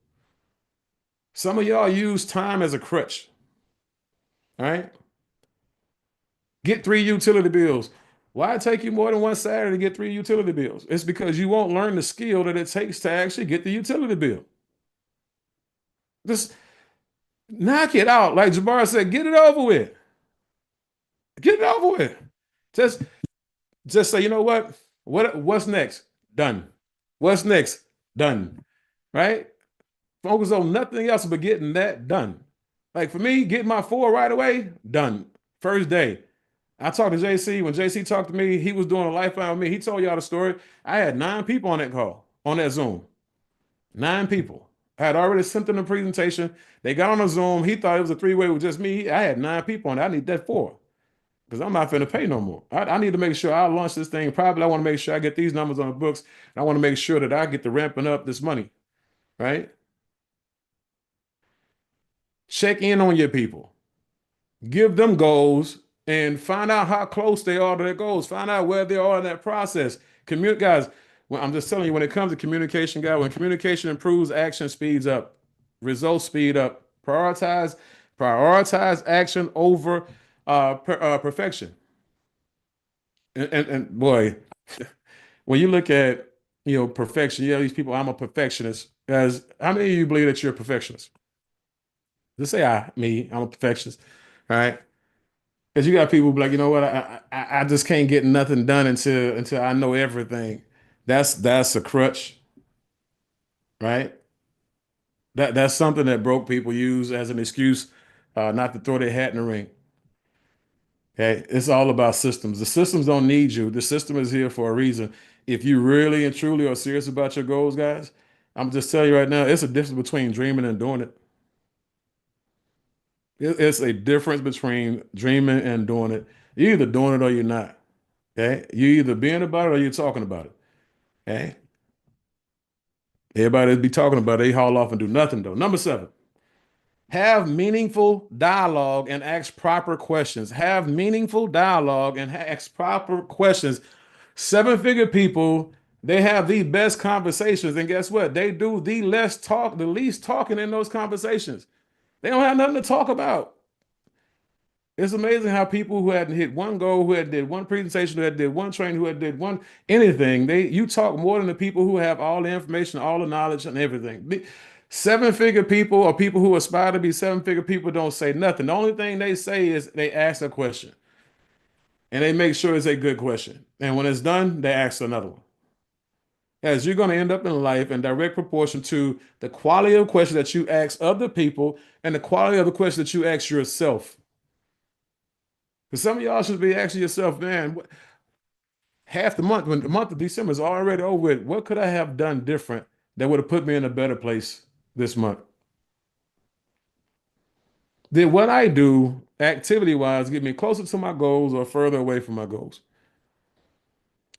Some of y'all use time as a crutch. All right. Get three utility bills. Why take you more than one Saturday to get three utility bills? It's because you won't learn the skill that it takes to actually get the utility bill. Just knock it out. Like Jabbar said, get it over with. Get it over with. Just just say, you know what? What's next? Done. What's next? Done. Right? Focus on nothing else but getting that done. Like for me, getting my four right away, done. First day. I talked to JC. When JC talked to me, he was doing a lifeline with me. He told y'all the story. I had 9 people on that call, on that Zoom. 9 people. I had already sent them the presentation. They got on a Zoom. He thought it was a three-way with just me. I had 9 people on it. I need that four because I'm not finna pay no more. I need to make sure I launch this thing properly. I want to make sure I get these numbers on the books. And I want to make sure that I get the ramping up this money, right? Check in on your people. Give them goals and find out how close they are to their goals. Find out where they are in that process. Guys, well, I'm just telling you, when it comes to communication, guys, when communication improves, action speeds up, results speed up. Prioritize action over perfection. And boy, when you look at perfection, these people, I'm a perfectionist. Guys, how many of you believe that you're a perfectionist? Just say I'm a perfectionist. All right. Because you got people like, you know what, I just can't get nothing done until I know everything. That's a crutch, right? That's something that broke people use as an excuse not to throw their hat in the ring. Okay, it's all about systems. The systems don't need you. The system is here for a reason. If you really and truly are serious about your goals, guys, I'm just telling you right now, it's a difference between dreaming and doing it. It's a difference between dreaming and doing it. You're either doing it or you're not. Okay. You're either being about it or you're talking about it. Okay. Everybody be talking about it, they haul off and do nothing though. Number 7, have meaningful dialogue and ask proper questions. Have meaningful dialogue and ask proper questions. 7-figure people, they have the best conversations. And guess what? They do the least talking in those conversations. They don't have nothing to talk about. It's amazing how people who hadn't hit one goal, who had did one presentation, who had did one training, who had did one anything, you talk more than the people who have all the information, all the knowledge, and everything. 7-figure people or people who aspire to be 7-figure people don't say nothing. The only thing they say is they ask a question, and they make sure it's a good question. And when it's done, they ask another one. As you're going to end up in life in direct proportion to the quality of question that you ask other people and the quality of the question that you ask yourself. Because some of y'all should be asking yourself, man, half the month, when the month of December is already over with, what could I have done different that would have put me in a better place this month? Did what I do activity-wise get me closer to my goals or further away from my goals?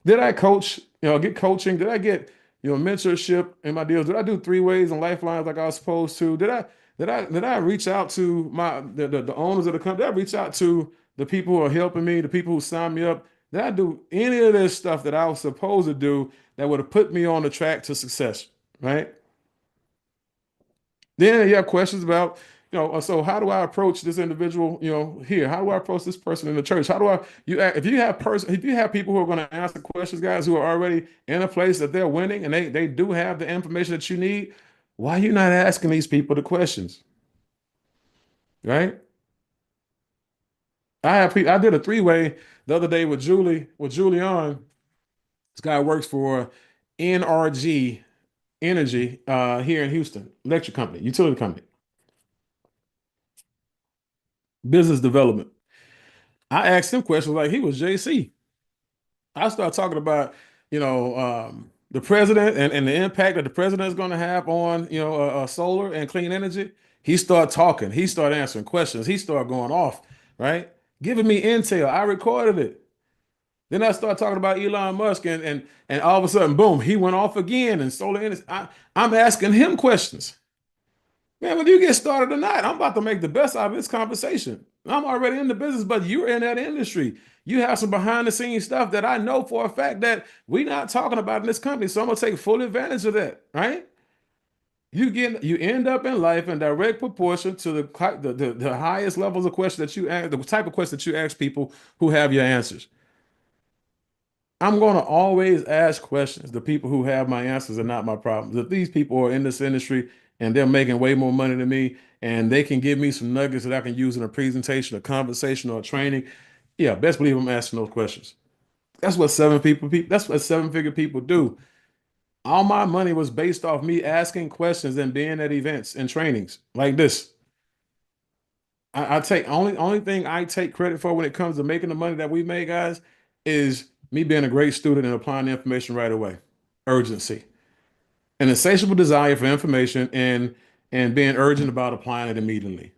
Did I coach, get coaching? Did I get, mentorship in my deals? Did I do 3-ways and lifelines like I was supposed to? Did I reach out to the owners of the company? Did I reach out to the people who are helping me, the people who signed me up? Did I do any of this stuff that I was supposed to do that would have put me on the track to success, right? Then you have questions about, so how do I approach this individual, here? How do I approach this person in the church? How do if you have people who are going to answer questions, guys, who are already in a place that they're winning and they do have the information that you need, why are you not asking these people the questions? Right? I did a 3-way the other day with Julian. This guy works for NRG Energy here in Houston, electric company, utility company. business development. I asked him questions like he was JC. I started talking about, the president and the impact that the president is going to have on, solar and clean energy. He started talking. He started answering questions. He started going off, right? Giving me intel. I recorded it. Then I started talking about Elon Musk, and all of a sudden, boom, he went off again. And solar energy. I'm asking him questions. Man, whether you get started or not, I'm about to make the best out of this conversation. I'm already in the business, but you're in that industry. You have some behind the scenes stuff that I know for a fact that we're not talking about in this company. So I'm gonna take full advantage of that, right? You end up in life in direct proportion to the highest levels of questions that you ask, the type of questions that you ask people who have your answers. I'm going to always ask questions. The people who have my answers are not my problems. If these people are in this industry and they're making way more money than me and they can give me some nuggets that I can use in a presentation, a conversation, or a training, yeah, best believe I'm asking those questions. That's what seven-figure people do. All my money was based off me asking questions and being at events and trainings like this. I take only thing I take credit for when it comes to making the money that we make, guys, is me being a great student and applying the information right away. Urgency, an insatiable desire for information, and being urgent about applying it immediately.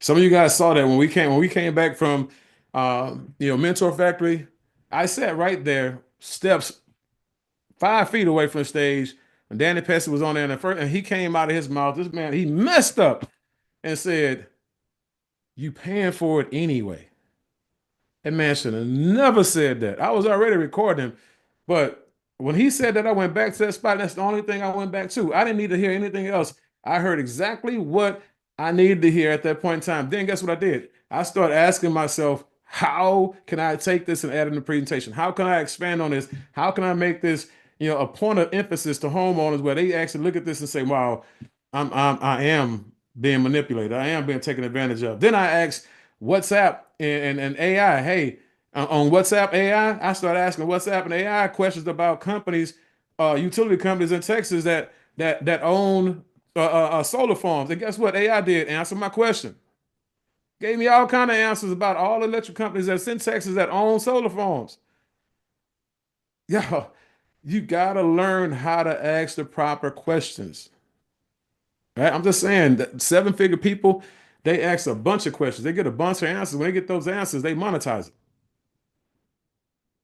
Some of you guys saw that when we came back from Mentor Factory. I sat right there, steps 5 feet away from the stage, and Danny Pesci was on there, and he came out of his mouth. This man, he messed up and said, "You paying for it anyway." That man should have never said that. I was already recording him, but when he said that, I went back to that spot. That's the only thing I went back to. I didn't need to hear anything else. I heard exactly what I needed to hear at that point in time. Then guess what I did? I started asking myself, how can I take this and add in the presentation? How can I expand on this? How can I make this, a point of emphasis to homeowners where they actually look at this and say, wow, I am being manipulated. I am being taken advantage of. Then I asked WhatsApp and AI, hey, on WhatsApp AI, I started asking WhatsApp and AI questions about companies, utility companies in Texas that own solar farms. And guess what? AI did answer my question. Gave me all kind of answers about all the electric companies that's in Texas that own solar farms. Yeah, you gotta learn how to ask the proper questions. Right? I'm just saying that seven-figure people, they ask a bunch of questions. They get a bunch of answers. When they get those answers, they monetize it.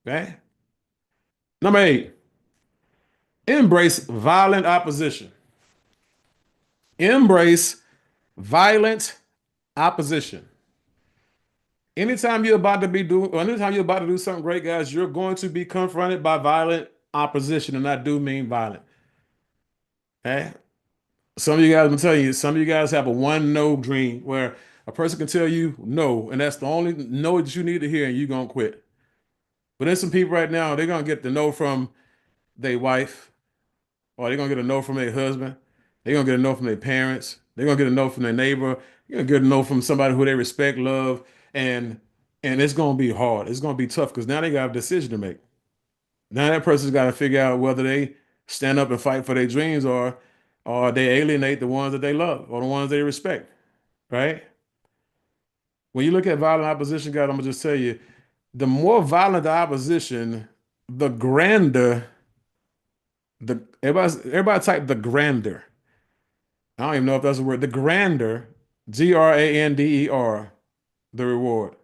Okay. Number 8, embrace violent opposition. Embrace violent opposition. Anytime you're about to do something great, guys, you're going to be confronted by violent opposition, and I do mean violent. Okay. Some of you guys, I'm telling you, some of you guys have a one no dream where a person can tell you no, and that's the only no that you need to hear, and you're gonna quit. But there's some people right now, they're gonna get the no from their wife, or they're gonna get a no from their husband, they're gonna get a no from their parents, they're gonna get a no from their neighbor, you're gonna get a no from somebody who they respect, love, and and it's gonna be hard. It's gonna be tough because now they got a decision to make. Now that person's got to figure out whether they stand up and fight for their dreams or they alienate the ones that they love or the ones they respect, right? When you look at violent opposition, guys, I'm gonna just tell you, the more violent the opposition, the grander everybody type the grander. I don't even know if that's a word. The grander, grander, the reward.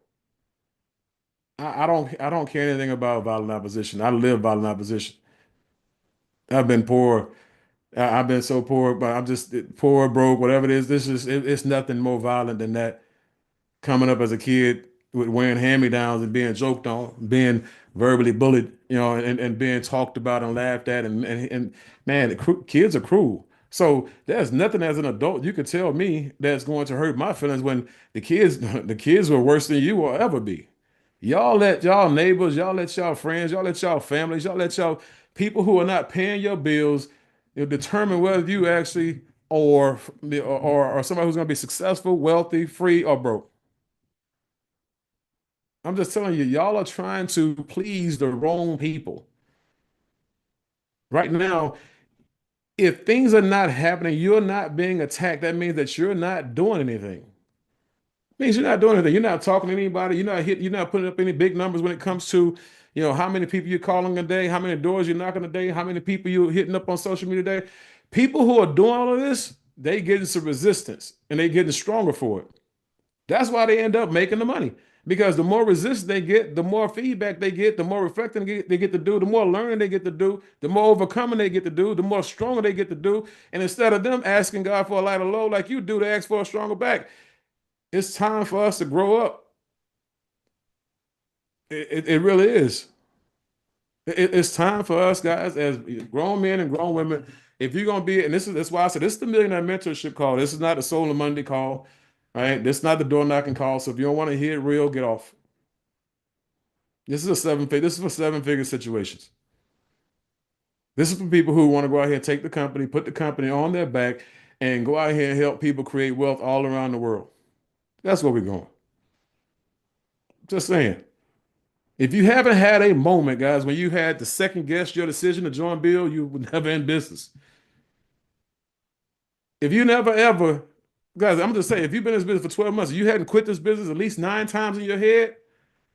I don't care anything about violent opposition. I live violent opposition. I've been poor. I've been so poor, but I'm just poor, broke, whatever it is. It's nothing more violent than that. Coming up as a kid with wearing hand-me-downs and being joked on, being verbally bullied, and being talked about and laughed at, and man, kids are cruel. So there's nothing as an adult you could tell me that's going to hurt my feelings when the kids were worse than you will ever be. Y'all let y'all neighbors, y'all let y'all friends, y'all let y'all families, y'all let y'all people who are not paying your bills, determine whether you actually or somebody who's going to be successful, wealthy, free, or broke. I'm just telling you, y'all are trying to please the wrong people. Right now, if things are not happening, you're not being attacked, that means that you're not doing anything. Means you're not doing anything. You're not talking to anybody. You're not putting up any big numbers when it comes to, how many people you're calling a day, how many doors you're knocking a day, how many people you're hitting up on social media a day. People who are doing all of this, they getting some resistance and they getting stronger for it. That's why they end up making the money. Because the more resistance they get, the more feedback they get, the more reflecting they get to do, the more learning they get to do, the more overcoming they get to do, the more stronger they get to do. And instead of them asking God for a lighter load like you do, to ask for a stronger back. It's time for us to grow up. It really is. It's time for us guys as grown men and grown women. If you're gonna be, and that's why I said this is the Millionaire Mentorship call. This is not the Soul of Monday call, right? This is not the door knocking call. So if you don't want to hear it real, get off. This is for seven figure situations. This is for people who want to go out here and take the company, put the company on their back, and go out here and help people create wealth all around the world. That's where we're going. Just saying. If you haven't had a moment, guys, when you had to second guess your decision to join Bill, you were never in business. If you never ever, guys, I'm just saying, if you've been in this business for 12 months, you hadn't quit this business at least 9 times in your head,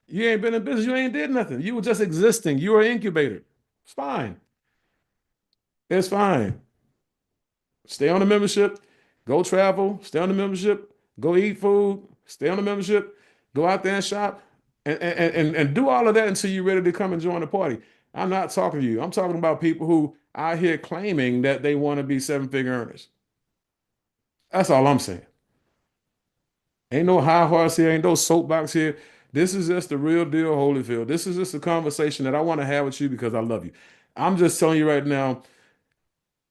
you ain't been in business, you ain't did nothing. You were just existing. You were an incubator. It's fine. It's fine. Stay on the membership, go travel, stay on the membership, go eat food, stay on the membership, go out there and shop, and do all of that until you're ready to come and join the party. I'm not talking to you. I'm talking about people who out here claiming that they want to be seven-figure earners. That's all I'm saying. Ain't no high horse here, ain't no soapbox here. This is just the real deal, Holyfield. This is just a conversation that I want to have with you because I love you. I'm just telling you right now,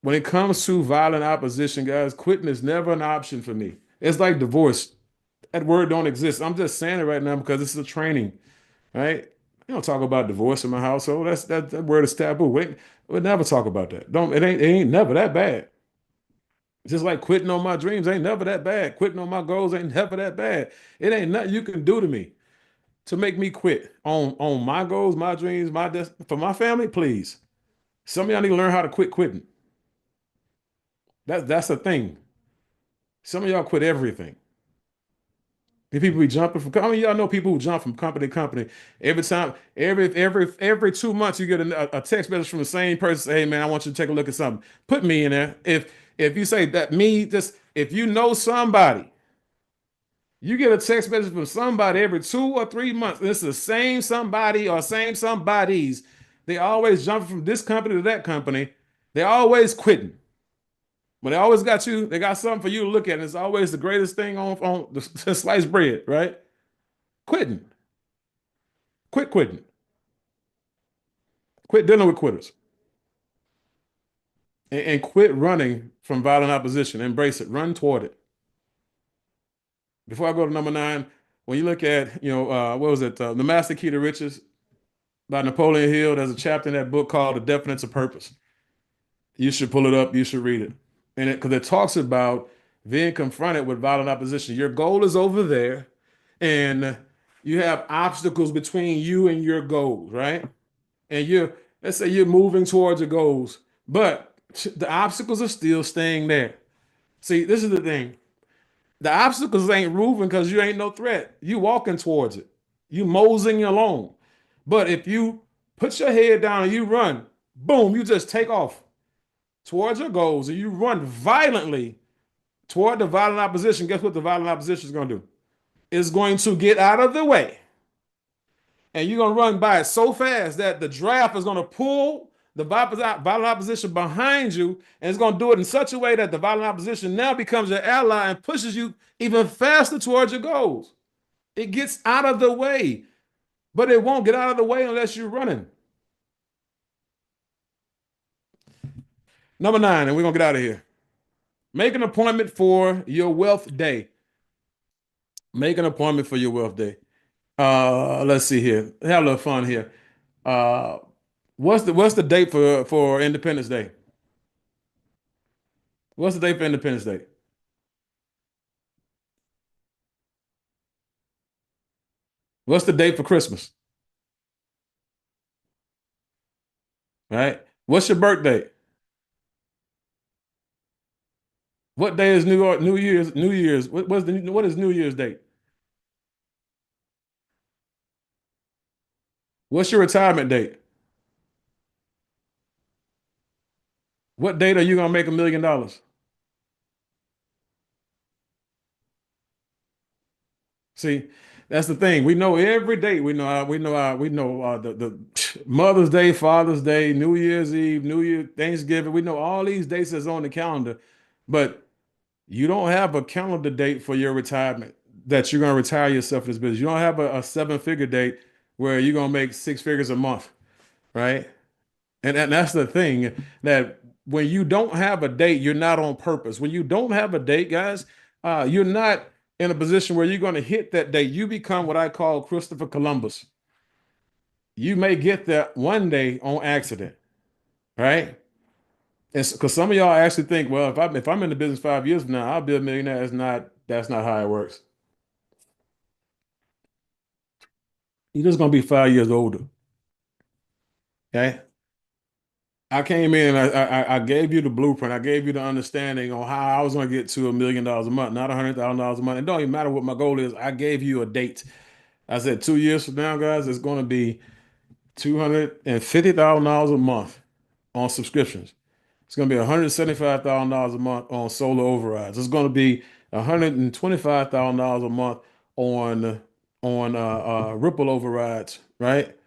when it comes to violent opposition, guys, quitting is never an option for me. It's like divorce. That word don't exist. I'm just saying it right now because this is a training, right? You don't talk about divorce in my household. That word is taboo. We never talk about that. Don't it ain't never that bad. Just like quitting on my dreams ain't never that bad. Quitting on my goals ain't never that bad. It ain't nothing you can do to me to make me quit on my goals, my dreams, for my family. Please, some of y'all need to learn how to quit quitting. That's a thing. Some of y'all quit everything. The people be jumping from. I mean, y'all know people who jump from company to company. Every time, every 2 months, you get a text message from the same person. Say, hey man, I want you to take a look at something. Put me in there. If you say that me, just if you know somebody, you get a text message from somebody every 2 or 3 months. And it's the same somebody or same somebodies. They always jump from this company to that company. They're always quitting. But they always got you, they got something for you to look at. And it's always the greatest thing on the sliced bread, right? Quitting. Quit quitting. Quit dealing with quitters. And quit running from violent opposition. Embrace it. Run toward it. Before I go to number 9, when you look at, what was it? The Master Key to Riches by Napoleon Hill, there's a chapter in that book called The Definition of Purpose. You should pull it up. You should read it. And because it talks about being confronted with violent opposition. Your goal is over there, and you have obstacles between you and your goals, right? And let's say you're moving towards your goals, but the obstacles are still staying there. See, this is the thing. The obstacles ain't moving because you ain't no threat. You walking towards it. You moseying along. But if you put your head down and you run, boom, you just take off towards your goals and you run violently toward the violent opposition. Guess what the violent opposition is going to do? It's going to get out of the way. And you're going to run by it so fast that the draft is going to pull the violent opposition behind you. And it's going to do it in such a way that the violent opposition now becomes your ally and pushes you even faster towards your goals. It gets out of the way, but it won't get out of the way unless you're running. Number 9, and we're going to get out of here. Make an appointment for your wealth day. Make an appointment for your wealth day. Let's see here. Have a little fun here. What's the date for Independence Day? What's the date for Independence Day? What's the date for Christmas? Right? What's your birthday? What day is New Year's? What is New Year's date? What's your retirement date? What date are you gonna make $1 million? See, that's the thing. We know every date. We know the Mother's Day, Father's Day, New Year's Eve, New Year, Thanksgiving. We know all these dates that's on the calendar, but you don't have a calendar date for your retirement that you're gonna retire yourself in this business. You don't have a seven-figure date where you're gonna make six figures a month, right? And that's the thing that when you don't have a date, you're not on purpose. When you don't have a date, guys, you're not in a position where you're going to hit that date. You become what I call Christopher Columbus. You may get there one day on accident, right? And because some of y'all actually think, well, if I'm in the business 5 years from now, I'll be a millionaire. That's not how it works. You're just going to be 5 years older. Okay. I came in and I gave you the blueprint. I gave you the understanding on how I was going to get to $1 million a month, not $100,000 a month. It don't even matter what my goal is. I gave you a date. I said 2 years from now, guys, it's going to be $250,000 a month on subscriptions. It's going to be $175,000 a month on solar overrides. It's going to be $125,000 a month on Ripple overrides, right?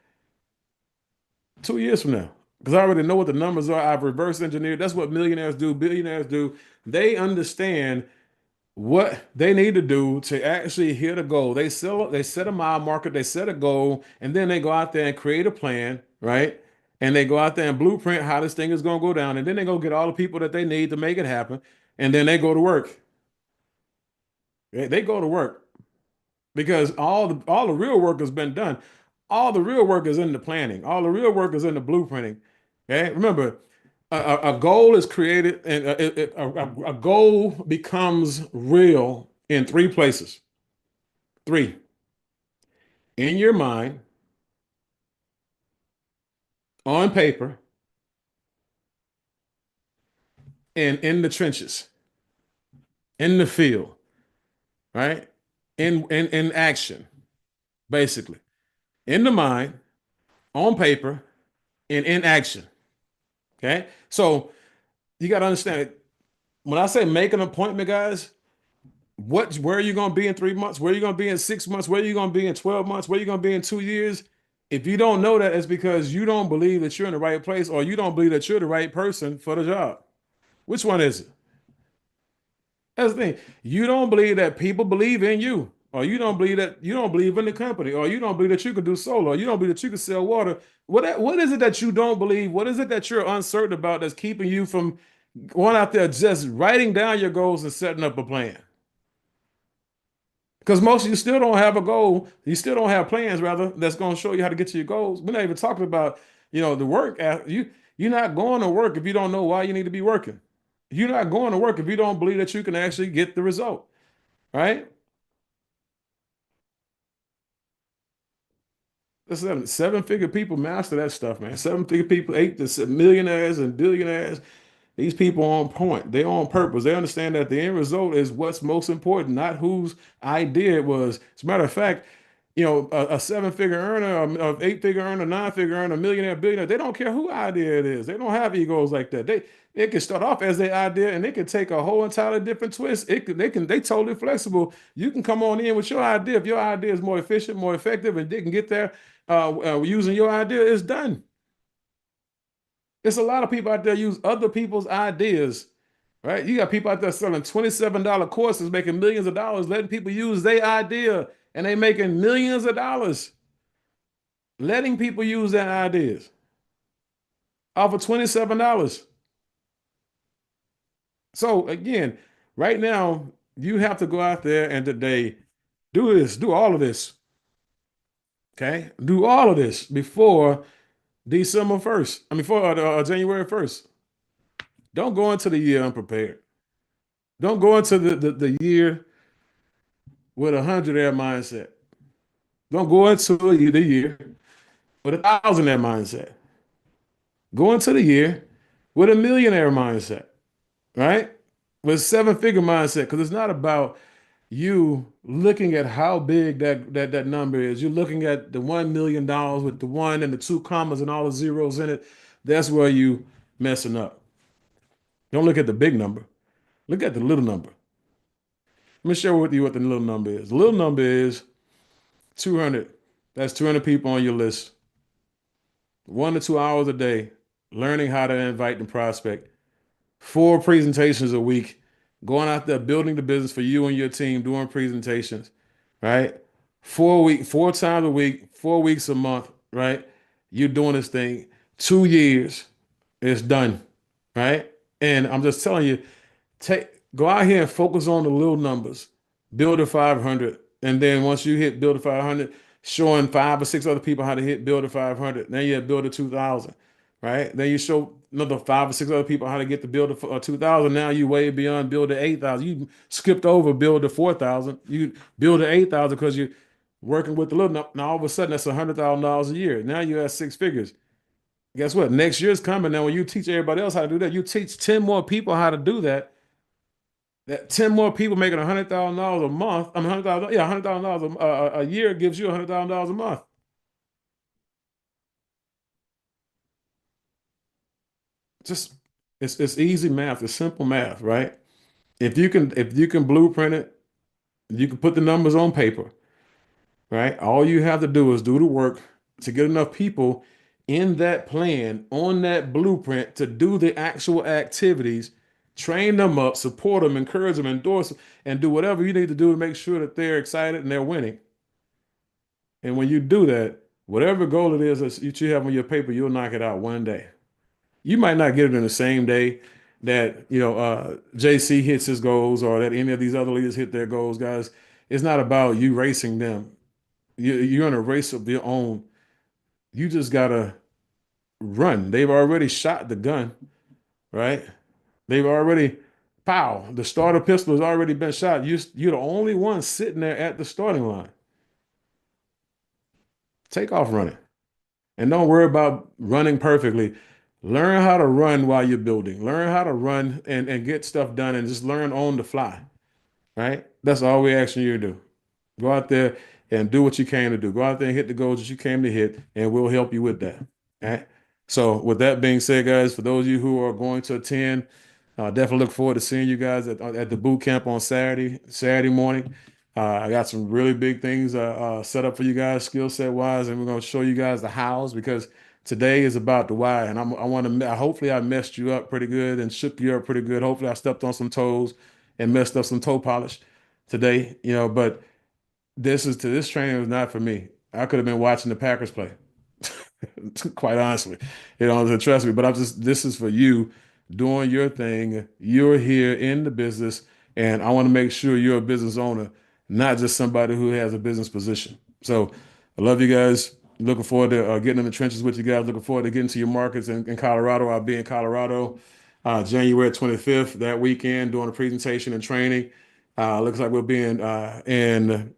2 years from now. Because I already know what the numbers are. I've reverse engineered. That's what millionaires do, billionaires do. They understand what they need to do to actually hit a goal. They set a mile marker, they set a goal, and then they go out there and create a plan, right? And they go out there and blueprint how this thing is going to go down. And then they go get all the people that they need to make it happen. And then they go to work. They go to work because all the real work has been done. All the real work is in the planning. All the real work is in the blueprinting. Okay, remember, a goal is created, and a goal becomes real in three places. Three: in your mind, on paper, and in the trenches, in the field, right? In action, basically. In the mind, on paper, and in action. Okay. So you got to understand when I say make an appointment, guys, where are you going to be in 3 months? Where are you going to be in 6 months? Where are you going to be in 12 months? Where are you going to be in 2 years? If you don't know that, it's because you don't believe that you're in the right place or you don't believe that you're the right person for the job. Which one is it? That's the thing. You don't believe that people believe in you, or you don't believe in the company, or you don't believe that you can do solar, or you don't believe that you can sell water. What is it that you don't believe? What is it that you're uncertain about that's keeping you from going out there just writing down your goals and setting up a plan? Because most of you still don't have a goal. You still don't have plans, rather, that's going to show you how to get to your goals. We're not even talking about, the work. You're not going to work if you don't know why you need to be working. You're not going to work if you don't believe that you can actually get the result, right? Listen, seven-figure people master that stuff, man. Seven-figure people, millionaires and billionaires. These people are on point. They're on purpose. They understand that the end result is what's most important, not whose idea it was. As a matter of fact, a seven-figure earner, a eight-figure earner, nine-figure earner, millionaire, billionaire, they don't care who idea it is. They don't have egos like that. They can start off as their idea and they can take a whole entirely different twist. They totally flexible. You can come on in with your idea. If your idea is more efficient, more effective, and they can get there using your idea, it's done. There's a lot of people out there use other people's ideas, right? You got people out there selling $27 courses, making millions of dollars, letting people use their idea, and they making millions of dollars, letting people use their ideas off of $27. So again, right now, you have to go out there and today do all of this. Okay? Do all of this before December 1st. I mean, for January 1st. Don't go into the year unprepared. Don't go into the year with 100 air mindset. Don't go into the year with 1,000 air mindset. Go into the year with a millionaire mindset, right? With seven-figure mindset, because it's not about you looking at how big that number is. You're looking at the $1 million with the one and the two commas and all the zeros in it. That's where you messing up. Don't look at the big number. Look at the little number. Let me share with you what the little number is. The little number is 200. That's 200 people on your list. 1 to 2 hours a day, learning how to invite and prospect. 4 presentations a week, going out there building the business for you and your team, doing presentations, right? 4 times a week, 4 weeks a month, right? You're doing this thing. 2 years, it's done, right? And I'm just telling you, go out here and focus on the little numbers. Build a 500, and then once you hit build a 500, showing 5 or 6 other people how to hit build a 500. Then you build a 2,000, right? Then you show another 5 or 6 other people how to get to build a 2,000. Now you way beyond build a 8,000. You skipped over build a 4,000. You build a 8,000 because you're working with the little. Now all of a sudden that's $100,000 a year. Now you're at 6 figures. Guess what? Next year's coming. Now when you teach everybody else how to do that, you teach 10 more people how to do that. That 10 more people making $100,000 a month. I mean, 100,000, yeah, $100,000 a year gives you $100,000 a month. Just it's easy math. It's simple math, right? If you can blueprint it, you can put the numbers on paper, right? All you have to do is do the work to get enough people in that plan, on that blueprint to do the actual activities, train them up, support them, encourage them, endorse them, and do whatever you need to do to make sure that they're excited and they're winning. And when you do that, whatever goal it is that you have on your paper, you'll knock it out one day. You might not get it in the same day that JC hits his goals or that any of these other leaders hit their goals, guys. It's not about you racing them. You're in a race of your own. You just gotta run. They've already shot the gun, right? They've already, pow, the starter pistol has already been shot. You're the only one sitting there at the starting line. Take off running. And don't worry about running perfectly. Learn how to run while you're building. Learn how to run and get stuff done and just learn on the fly, right? That's all we're asking you to do. Go out there and do what you came to do. Go out there and hit the goals that you came to hit, and we'll help you with that. All right. So, with that being said, guys, for those of you who are going to attend, definitely look forward to seeing you guys at the boot camp on Saturday morning. I got some really big things set up for you guys, skill set wise, and we're going to show you guys the hows because today is about the why. And I want to, hopefully, I messed you up pretty good and shook you up pretty good. Hopefully, I stepped on some toes and messed up some toe polish today, but this training was not for me. I could have been watching the Packers play, quite honestly. Trust me. But this is for you doing your thing. You're here in the business, and I want to make sure you're a business owner, not just somebody who has a business position. So I love you guys. Looking forward to getting in the trenches with you guys. Looking forward to getting to your markets in Colorado. I'll be in Colorado January 25th that weekend doing a presentation and training. Looks like we'll be in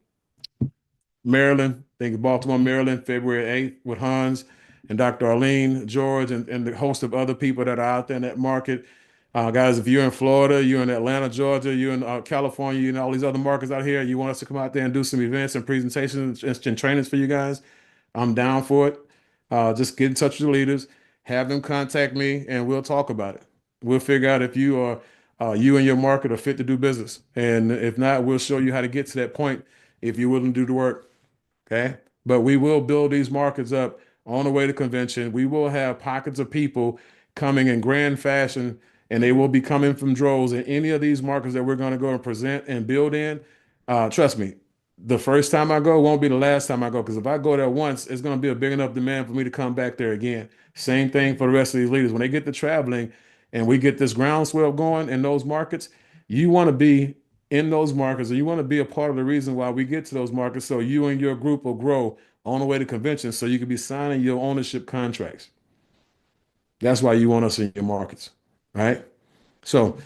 Maryland, I think Baltimore, Maryland, February 8th with Hans and Dr. Arlene George and the host of other people that are out there in that market. Guys, if you're in Florida, you're in Atlanta, Georgia, you're in California, you know, all these other markets out here, you want us to come out there and do some events and presentations and trainings for you guys, I'm down for it. Just get in touch with the leaders, have them contact me, and we'll talk about it. We'll figure out if you and your market are fit to do business. And if not, we'll show you how to get to that point if you're willing to do the work. Okay. But we will build these markets up on the way to convention. We will have pockets of people coming in grand fashion, and they will be coming from droves in any of these markets that we're going to go and present and build in. Trust me, the first time I go won't be the last time I go, because if I go there once, it's going to be a big enough demand for me to come back there again. Same thing for the rest of these leaders. When they get to traveling and we get this groundswell going in those markets, you want to be in those markets, and you want to be a part of the reason why we get to those markets, so you and your group will grow on the way to convention, so you can be signing your ownership contracts. That's why you want us in your markets, right? So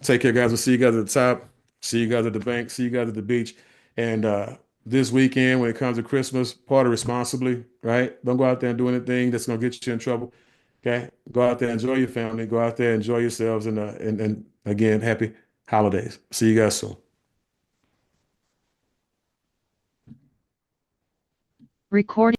take care, guys. We'll see you guys at the top. See you guys at the bank. See you guys at the beach. And this weekend, when it comes to Christmas, party responsibly, right? Don't go out there and do anything that's going to get you in trouble. Okay? Go out there, enjoy your family. Go out there, enjoy yourselves, and again, happy holidays. See you guys soon. Recording.